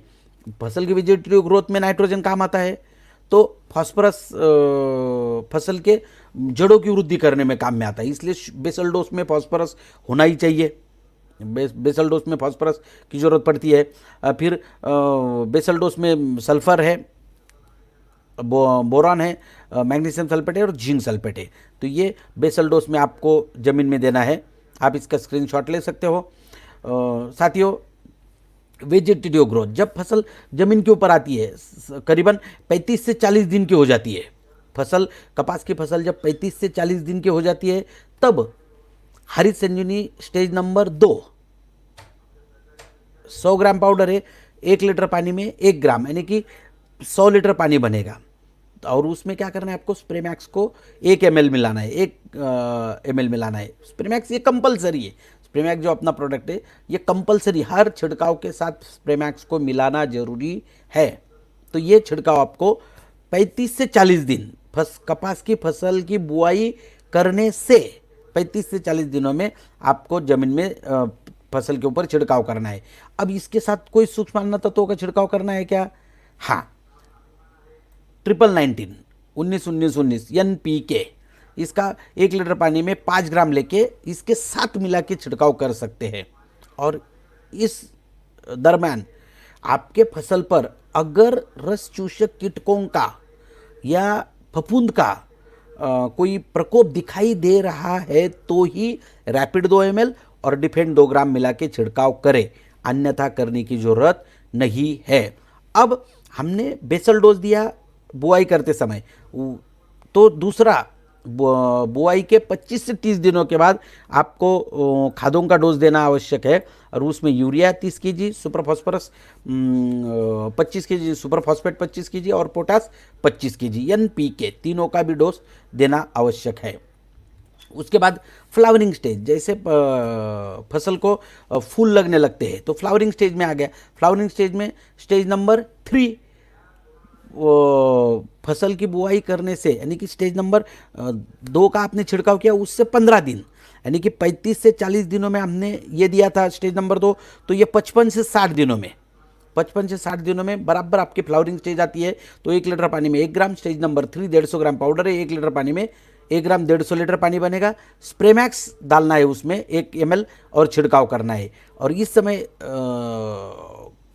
फसल की वेजिटेटिव ग्रोथ में नाइट्रोजन काम आता है। तो फास्फोरस फसल के जड़ों की वृद्धि करने में काम में आता है, इसलिए बेसल डोज में फास्फोरस होना ही चाहिए। बेसल डोज में फास्फोरस की जरूरत पड़ती है। फिर बेसल डोज में सल्फर है, बोरान है, मैग्नीशियम सल्फेट है और जिंक सल्फेट है। तो ये बेसल डोज में आपको जमीन में देना है। आप इसका स्क्रीनशॉट ले सकते हो। साथियों, वेजिटेटिव ग्रोथ, जब फसल जमीन के ऊपर आती है करीबन 35 से 40 दिन की हो जाती है, फसल कपास की फसल जब 35 से 40 दिन की हो जाती है, तब हरित संजीवनी स्टेज नंबर 2 100 ग्राम पाउडर है, 1 लीटर पानी में 1 ग्राम, यानी कि 100 लीटर पानी बनेगा। और उसमें क्या करना है आपको, स्प्रेमैक्स को 1 ml मिलाना है, 1 ml मिलाना है। स्प्रेमैक्स ये कंपलसरी है। स्प्रेमैक्स जो अपना प्रोडक्ट है ये कंपलसरी, हर छिड़काव के साथ स्प्रेमैक्स को मिलाना जरूरी है। तो ये छिड़काव आपको 35 से 40 दिन कपास की फसल की बुआई करने से 35 से 40 दिनों में आपको जमीन में फसल के ऊपर छिड़काव करना है। अब इसके साथ कोई सूक्ष्म अन्न तत्वों का छिड़काव करना है क्या? हाँ, 19-19 19-19 NPK, इसका 1 लीटर पानी में 5 ग्राम लेके इसके साथ मिला के छिड़काव कर सकते हैं। और इस दरम्यान आपके फसल पर अगर रस चूषक कीटकों का या फफूंद का कोई प्रकोप दिखाई दे रहा है तो ही रैपिड 2 ml और डिफेंड 2 ग्राम मिला के छिड़काव करें, अन्यथा करने की जरूरत नहीं है। अब हमने बेसल डोज दिया बुआई करते समय, तो दूसरा बुआई के 25 से 30 दिनों के बाद आपको खादों का डोज देना आवश्यक है। और उसमें urea 30 kg, super phosphorus 25 kg, super phosphate 25 kg और पोटास 25 kg, NPK तीनों का भी डोज देना आवश्यक है। उसके बाद फ्लावरिंग स्टेज, जैसे फसल को फूल लगने लगते हैं तो फ्लावरिंग स्टेज में आ गया। फ्लावरिंग स्टेज में स्टेज नंबर 3 फसल की बुआई करने से, यानी कि स्टेज नंबर 2 का आपने छिड़काव किया उससे 15 दिन, यानी कि 35 से 40 दिनों में हमने ये दिया था स्टेज नंबर 2, तो ये 55 से 60 दिनों में, 55 से 60 दिनों में बराबर आपकी फ्लावरिंग स्टेज आती है। तो 1 लीटर पानी में 1 ग्राम, स्टेज नंबर 3 150 ग्राम पाउडर है, 1 लीटर पानी में 1 ग्राम, 150 लीटर पानी बनेगा। स्प्रेमैक्स डालना है उसमें 1 ml और छिड़काव करना है। और इस समय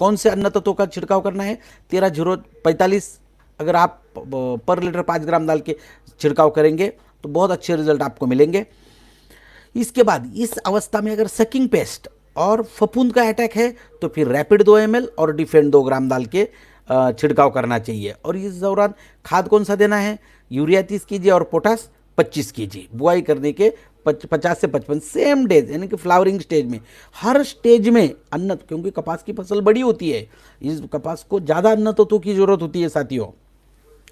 कौन से अन्न तत्वों का छिड़काव करना है? 13-0-45 अगर आप पर लीटर 5 ग्राम डाल के छिड़काव करेंगे तो बहुत अच्छे रिजल्ट आपको मिलेंगे। इसके बाद इस अवस्था में अगर सकिंग पेस्ट और फफूंद का अटैक है तो फिर रैपिड 2 ml और डिफेंड 2 ग्राम डाल के छिड़काव करना चाहिए। और इस दौरान खाद कौन सा देना है? यूरिया 30 kg और पोटास 25 kg। बुआई करने के 50 से 55 सेम डेज, यानी कि फ्लावरिंग स्टेज में, हर स्टेज में अन्न, क्योंकि कपास की फसल बड़ी होती है, इस कपास को ज़्यादा अन्न तत्वों की जरूरत होती है साथियों।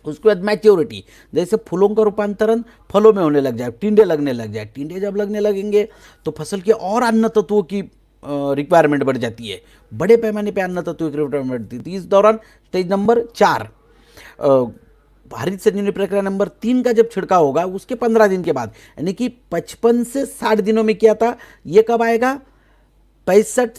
उसके बाद मैच्योरिटी, जैसे फूलों का रूपांतरण फलों में होने लग जाए, टिंडे लगने लग जाए, टिंडे जब लगने लगेंगे तो फसल के और अन्न तत्वों की रिक्वायरमेंट बढ़ जाती है, बड़े पैमाने पे अन्न तत्वों की रिक्वायरमेंट बढ़ती है। इस दौरान स्टेज नंबर 4 हरित संजीवनी प्रक्रिया नंबर 3 का जब छिड़काव होगा उसके 15 दिन के बाद, यानी कि 55 से 60 दिनों में किया था, ये कब आएगा? 65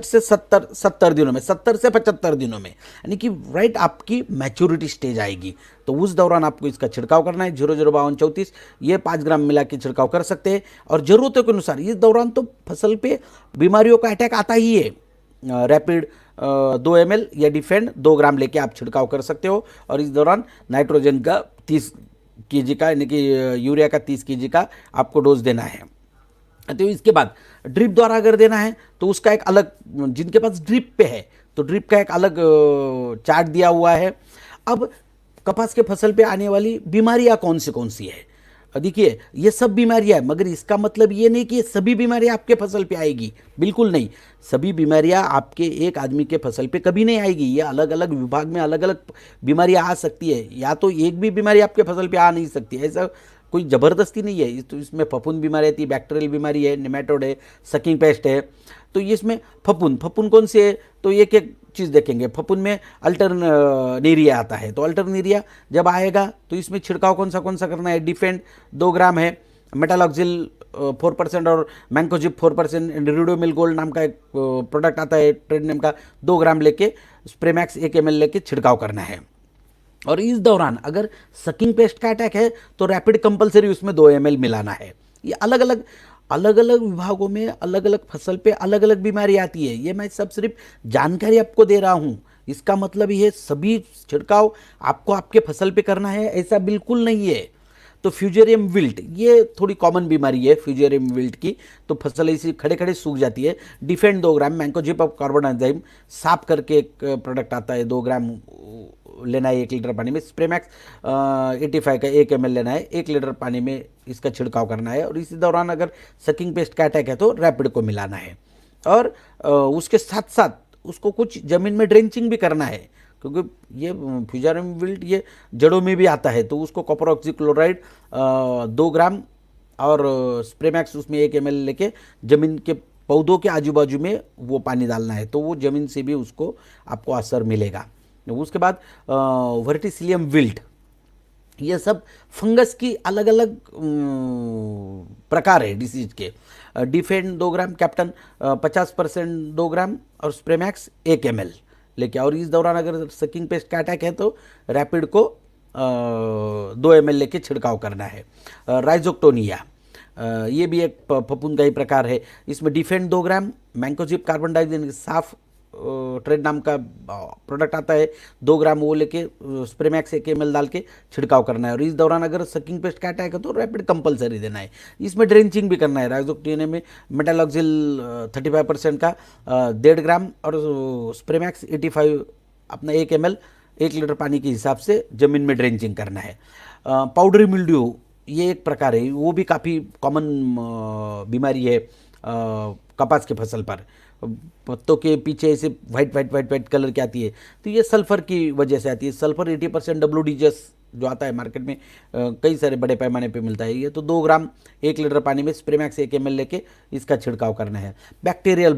से 70 दिनों में, 70 से 75 दिनों में, यानी कि राइट आपकी मैच्योरिटी स्टेज आएगी। तो उस दौरान आपको इसका छिड़काव करना है। 005234 ये 5 ग्राम मिला के छिड़काव कर सकते हैं। और ज़रूरतों के अनुसार इस दौरान तो फसल पे बीमारियों का अटैक आता ही है, रैपिड 2 ml या डिफेंड 2 ग्राम लेके आप छिड़काव कर सकते हो। और इस दौरान नाइट्रोजन का 30 kg का, यानी कि यूरिया का 30 kg का आपको डोज देना है। तो इसके बाद ड्रिप द्वारा अगर देना है तो उसका एक अलग, जिनके पास ड्रिप पे है तो ड्रिप का एक अलग चार्ट दिया हुआ है। अब कपास के फसल पे आने वाली बीमारियां कौन सी है? देखिए ये सब बीमारियां हैं, मगर इसका मतलब ये नहीं कि ये सभी बीमारियां आपके फसल पे आएगी, बिल्कुल नहीं। सभी बीमारियां आपके एक आदमी के फसल पे कभी नहीं आएगी। ये अलग अलग विभाग में अलग अलग बीमारियां आ सकती है, या तो एक भी बीमारी आपके फसल पे आ नहीं सकती, ऐसा कोई ज़बरदस्ती नहीं है। तो इसमें फफूंद बीमारी आती है, बैक्टीरियल बीमारी है, नेमाटोड है, सकिंग पेस्ट है। तो ये इसमें फफूंद फफूंद कौन से है, तो एक एक चीज़ देखेंगे। फफूंद में अल्टरनेरिया आता है, तो अल्टरनेरिया जब आएगा तो इसमें छिड़काव कौन सा करना है। डिफेंड 2 ग्राम है, मेटालॉक्सिल 4% और मैंकोजिप 4%, रिडोमिल गोल्ड नाम का एक प्रोडक्ट आता है ट्रेड नेम का, 2 ग्राम लेके स्प्रेमैक्स 1 ml लेके छिड़काव करना है। और इस दौरान अगर सकिंग पेस्ट का अटैक है तो रैपिड कंपलसरी उसमें 2 ml मिलाना है। ये अलग अलग विभागों में अलग अलग फसल पे अलग अलग बीमारी आती है। ये मैं सब सिर्फ जानकारी आपको दे रहा हूँ, इसका मतलब ये सभी छिड़काव आपको आपके फसल पे करना है ऐसा बिल्कुल नहीं है। तो फ्यूजेरियम विल्ट ये थोड़ी कॉमन बीमारी है फ्यूजेरियम विल्ट की, तो फसल ऐसी खड़े खड़े सूख जाती है। Defend 2 gram, mancozeb of carbon enzyme साफ करके एक प्रोडक्ट आता है, 2 ग्राम लेना है 1 लीटर पानी में। स्प्रेमैक्स 85 का 1 ml लेना है, 1 लीटर पानी में इसका छिड़काव करना है। और इसी दौरान अगर सकिंग पेस्ट का अटैक है तो रैपिड को मिलाना है। और उसके साथ साथ उसको कुछ ज़मीन में ड्रेंचिंग भी करना है, क्योंकि ये फ्यूजेरियम विल्ट ये जड़ों में भी आता है। तो उसको कॉपर ऑक्सीक्लोराइड 2 ग्राम और स्प्रेमैक्स उसमें 1 ml लेके ज़मीन के पौधों के आजू बाजू में वो पानी डालना है, तो वो ज़मीन से भी उसको आपको असर मिलेगा। उसके बाद वर्टिसिलियम विल्ट, ये सब फंगस की अलग अलग प्रकार है डिसीज के। डिफेंड 2 ग्राम, कैप्टन 50% 2 ग्राम और स्प्रेमैक्स 1 ml लेके। और इस दौरान अगर सकिंग पेस्ट का अटैक है तो रैपिड को 2 ml लेके छिड़काव करना है। राइजोक्टोनिया ये भी एक फफूंद का ही प्रकार है। इसमें डिफेंड 2 ग्राम, मैंकोजिप कार्बन डाइऑक्साइड साफ ट्रेड नाम का प्रोडक्ट आता है, 2 ग्राम वो लेके स्प्रेमैक्स 1 ml डाल के छिड़काव करना है। और इस दौरान अगर सकिंग पेस्ट का अटैक है तो रैपिड कंपलसरी देना है। इसमें ड्रेंचिंग भी करना है। राइजोक्टोनिया में मेटालॉक्सिल 35% का 1.5 ग्राम और स्प्रेमैक्स 85 अपना 1 ml 1 लीटर पानी के हिसाब से ज़मीन में ड्रेंचिंग करना है। पाउडरी मिल्ड्यू ये एक प्रकार है, वो भी काफ़ी कॉमन बीमारी है कपास के फसल पर। पत्तों के पीछे ऐसे वाइट कलर की आती है, तो ये सल्फर की वजह से आती है। सल्फर 80% WD-10 जो आता है मार्केट में कई सारे बड़े पैमाने पे मिलता है। ये तो 2 ग्राम 1 लीटर पानी में स्प्रेमैक्स 1 ml लेके इसका छिड़काव करना है। बैक्टीरियल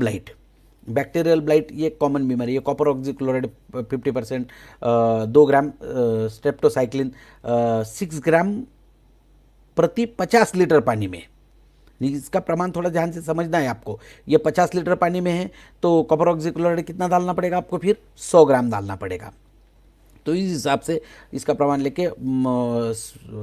ब्लाइट ये कॉमन बीमारी है। कॉपर ऑक्सीक्लोराइड 50% 2 ग्राम, स्ट्रेप्टोसाइक्लिन 6 ग्राम प्रति 50 लीटर पानी में। इसका प्रमाण थोड़ा ध्यान से समझना है आपको। ये 50 लीटर पानी में है तो कॉपर ऑक्सीक्लोराइड कितना डालना पड़ेगा आपको, फिर 100 ग्राम डालना पड़ेगा। तो इस हिसाब से इसका प्रमाण लेके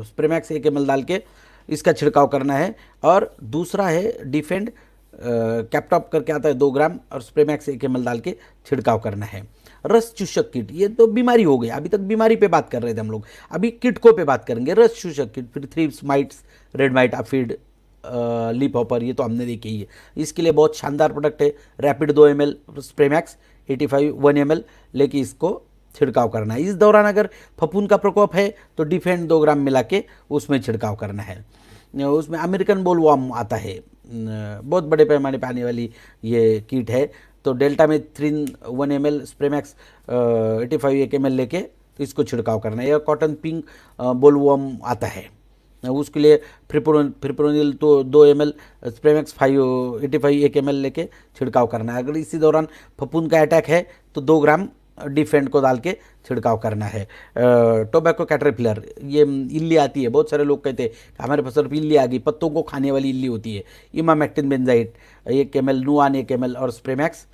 स्प्रेमैक्स 1 ml डाल के इसका छिड़काव करना है। और दूसरा है डिफेंड कैप्टॉप करके आता है 2 ग्राम और स्प्रेमैक्स 1 ml डाल के छिड़काव करना है। रस चूषक कीट, ये तो बीमारी हो गई, अभी तक बीमारी पे बात कर रहे थे हम लोग, अभी कीटकों पे बात करेंगे। रस चूषक कीट, फिर thrips, mites, red mite, aphid, leafhopper, ये तो हमने देखी ही है। इसके लिए बहुत शानदार प्रोडक्ट है रैपिड 2 ml, स्प्रेमैक्स 85 1 ml लेके इसको छिड़काव करना है। इस दौरान अगर फफूंद का प्रकोप है तो डिफेंड 2 ग्राम मिला के उसमें छिड़काव करना है। उसमें अमेरिकन बोलवर्म आता है, बहुत बड़े पैमाने पे आने वाली ये कीट है। तो डेल्टा में 3 1 ml, स्प्रेमैक्स 85 1 ml लेके इसको छिड़काव करना है। या कॉटन पिंक बोलवर्म आता है, उसके लिए फ्रिप्रोनिल तो 2 ml, स्प्रेमैक्स 85 1 ml लेके छिड़काव करना है। अगर इसी दौरान फफूंद का अटैक है तो 2 ग्राम डिफेंड को डाल के छिड़काव करना है। टोबैको कैटरपिलर, ये इल्ली आती है, बहुत सारे लोग कहते हैं हमारे फसल पर इल्ली आ गई, पत्तों को खाने वाली इल्ली होती है। इमामेक्टिन बेंजाइट 1 ml, नुआन 1 ml और स्प्रेमैक्स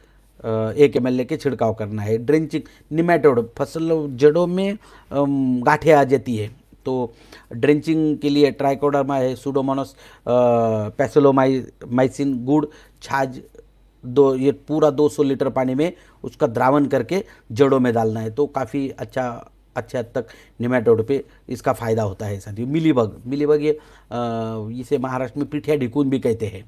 1 ml लेके छिड़काव करना है। ड्रेंचिंग निमेटोड, फसल जड़ों में गांठें आ जाती है तो ड्रेंचिंग के लिए ट्राइकोडर्मा है, सूडोमोनास, पैसिलोमाइसिन, गुड़, छाछ, ये पूरा 200 लीटर पानी में उसका द्रावण करके जड़ों में डालना है। तो काफ़ी अच्छे हद तक निमेटोड पे इसका फ़ायदा होता है। साथियों मिलीबग ये इसे महाराष्ट्र में पिठिया ढिकून भी कहते हैं।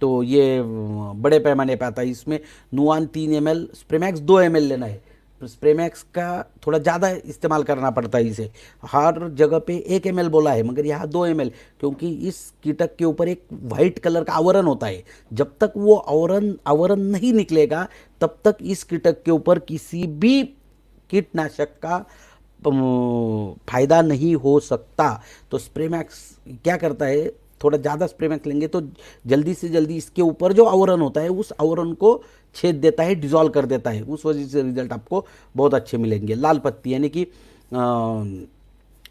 तो ये बड़े पैमाने पे आता है। इसमें नुआन 3 ml, स्प्रेमैक्स 2 ml लेना है। स्प्रेमैक्स का थोड़ा ज़्यादा इस्तेमाल करना पड़ता है। इसे हर जगह पे 1 ml बोला है, मगर यहाँ 2 ml, क्योंकि इस कीटक के ऊपर एक वाइट कलर का आवरण होता है। जब तक वो आवरण नहीं निकलेगा तब तक इस कीटक के ऊपर किसी भी कीटनाशक का फायदा नहीं हो सकता। तो स्प्रेमैक्स क्या करता है, थोड़ा ज़्यादा स्प्रेमैक्स लेंगे तो जल्दी से जल्दी इसके ऊपर जो आवरण होता है उस आवरण को छेद देता है, डिजॉल्व कर देता है। उस वजह से रिजल्ट आपको बहुत अच्छे मिलेंगे। लाल पत्ती यानी कि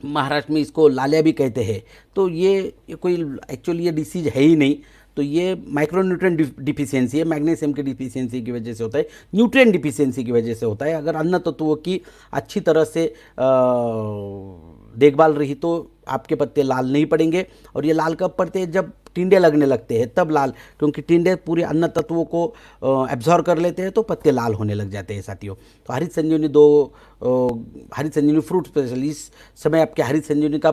महाराष्ट्र में इसको लालिया भी कहते हैं। तो ये कोई एक्चुअली ये डिसीज है ही नहीं। तो ये माइक्रोन्यूट्रिएंट डिफिशियंसी है, मैग्नीशियम की डिफिशियंसी की वजह से होता है, न्यूट्रिएंट डिफिशियंसी की वजह से होता है। अगर अन्य तत्वों की अच्छी तरह से देखभाल रही तो आपके पत्ते लाल नहीं पड़ेंगे। और ये लाल कब पड़ते हैं, जब टिंडे लगने लगते हैं तब लाल, क्योंकि टिंडे पूरे अन्य तत्वों को एब्जॉर्ब कर लेते हैं तो पत्ते लाल होने लग जाते हैं साथियों। तो हरित संजीवनी हरित संजीवनी फ्रूट स्पेशल, इस समय आपके हरित संजीवनी का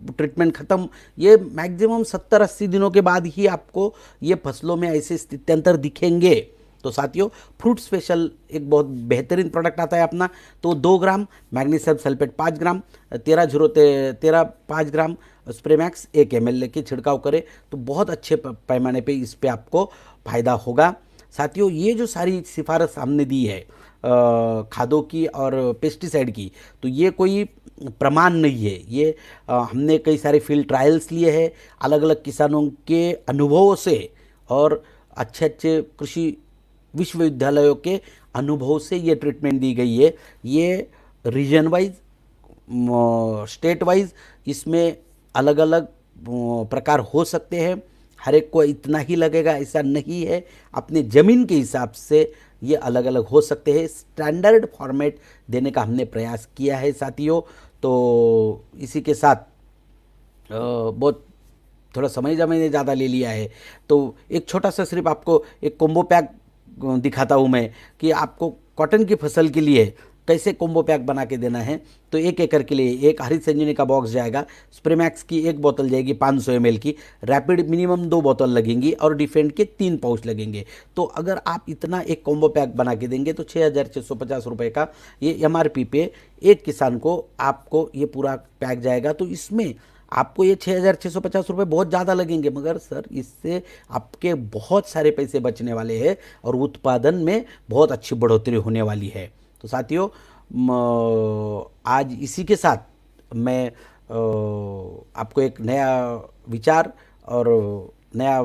ट्रीटमेंट ख़त्म, ये मैक्सिमम 70-80 दिनों के बाद ही आपको ये फसलों में ऐसे स्थित्यंतर दिखेंगे। तो साथियों फ्रूट स्पेशल एक बहुत बेहतरीन प्रोडक्ट आता है अपना। तो 2 ग्राम मैग्नीशियम सल्फेट 5 ग्राम 5 ग्राम स्प्रेमैक्स 1 ml लेके छिड़काव करें तो बहुत अच्छे पैमाने पे इस पे आपको फ़ायदा होगा। साथियों ये जो सारी सिफारिश हमने दी है खादों की और पेस्टिसाइड की, तो ये कोई प्रमाण नहीं है। ये हमने कई सारे फील्ड ट्रायल्स लिए हैं, अलग अलग किसानों के अनुभवों से और अच्छे अच्छे कृषि विश्वविद्यालयों के अनुभव से ये ट्रीटमेंट दी गई है। ये रीजन वाइज, स्टेट वाइज इसमें अलग अलग प्रकार हो सकते हैं। हर एक को इतना ही लगेगा ऐसा नहीं है, अपने ज़मीन के हिसाब से ये अलग अलग हो सकते हैं। स्टैंडर्ड फॉर्मेट देने का हमने प्रयास किया है साथियों। तो इसी के साथ बहुत थोड़ा समय जब मैंने ज़्यादा ले लिया है तो एक छोटा सा सिर्फ आपको एक कॉम्बो पैक दिखाता हूँ मैं कि आपको कॉटन की फसल के लिए कैसे कॉम्बो पैक बना के देना है। तो 1 एकड़ के लिए एक हरित संजीवनी का बॉक्स जाएगा, स्प्रेमैक्स की 1 बोतल जाएगी 500 ml की, रैपिड मिनिमम 2 बोतल लगेंगी और डिफेंड के 3 पाउच लगेंगे। तो अगर आप इतना एक कॉम्बो पैक बना के देंगे तो 6,650 रुपये का ये MRP पे एक किसान को आपको ये पूरा पैक जाएगा। तो इसमें आपको ये 6,650 रुपये बहुत ज़्यादा लगेंगे, मगर सर इससे आपके बहुत सारे पैसे बचने वाले हैं और उत्पादन में बहुत अच्छी बढ़ोतरी होने वाली है। तो साथियों आज इसी के साथ मैं आपको एक नया विचार और नया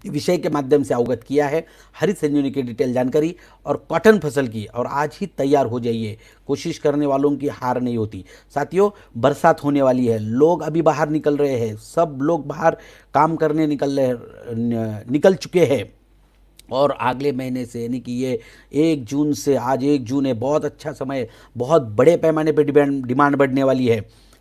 विषय के माध्यम से अवगत किया है, हरित संजीवनी की डिटेल जानकारी और कॉटन फसल की। और आज ही तैयार हो जाइए, कोशिश करने वालों की हार नहीं होती। साथियों बरसात होने वाली है, लोग अभी बाहर निकल रहे हैं, सब लोग बाहर काम करने निकल चुके हैं। और अगले महीने से यानी कि ये 1 जून से, आज 1 जून है, बहुत अच्छा समय, बहुत बड़े पैमाने पे डिमांड बढ़ने वाली है।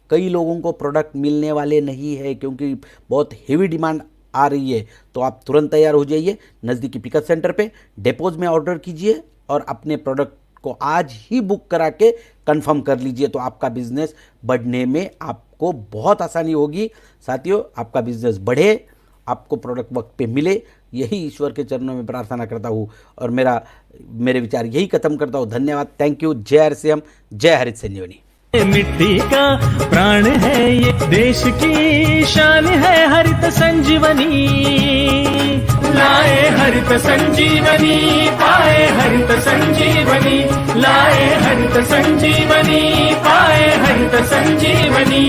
कई लोगों को प्रोडक्ट मिलने वाले नहीं है क्योंकि बहुत हेवी डिमांड आ रही है। तो आप तुरंत तैयार हो जाइए, नज़दीकी पिकअप सेंटर पे डेपोज में ऑर्डर कीजिए और अपने प्रोडक्ट को आज ही बुक करा के कंफर्म कर लीजिए। तो आपका बिजनेस बढ़ने में आपको बहुत आसानी होगी। साथियों आपका बिजनेस बढ़े, आपको प्रोडक्ट वक्त पे मिले, यही ईश्वर के चरणों में प्रार्थना करता हूँ और मेरे विचार यही खत्म करता हूँ। धन्यवाद, थैंक यू। जय हरित, जय हरित संजीवनी। मिट्टी का प्राण है ये, देश की शान है हरित संजीवनी। लाए हरित संजीवनी, पाए हरित संजीवनी, लाए हरित संजीवनी, पाए हरित संजीवनी।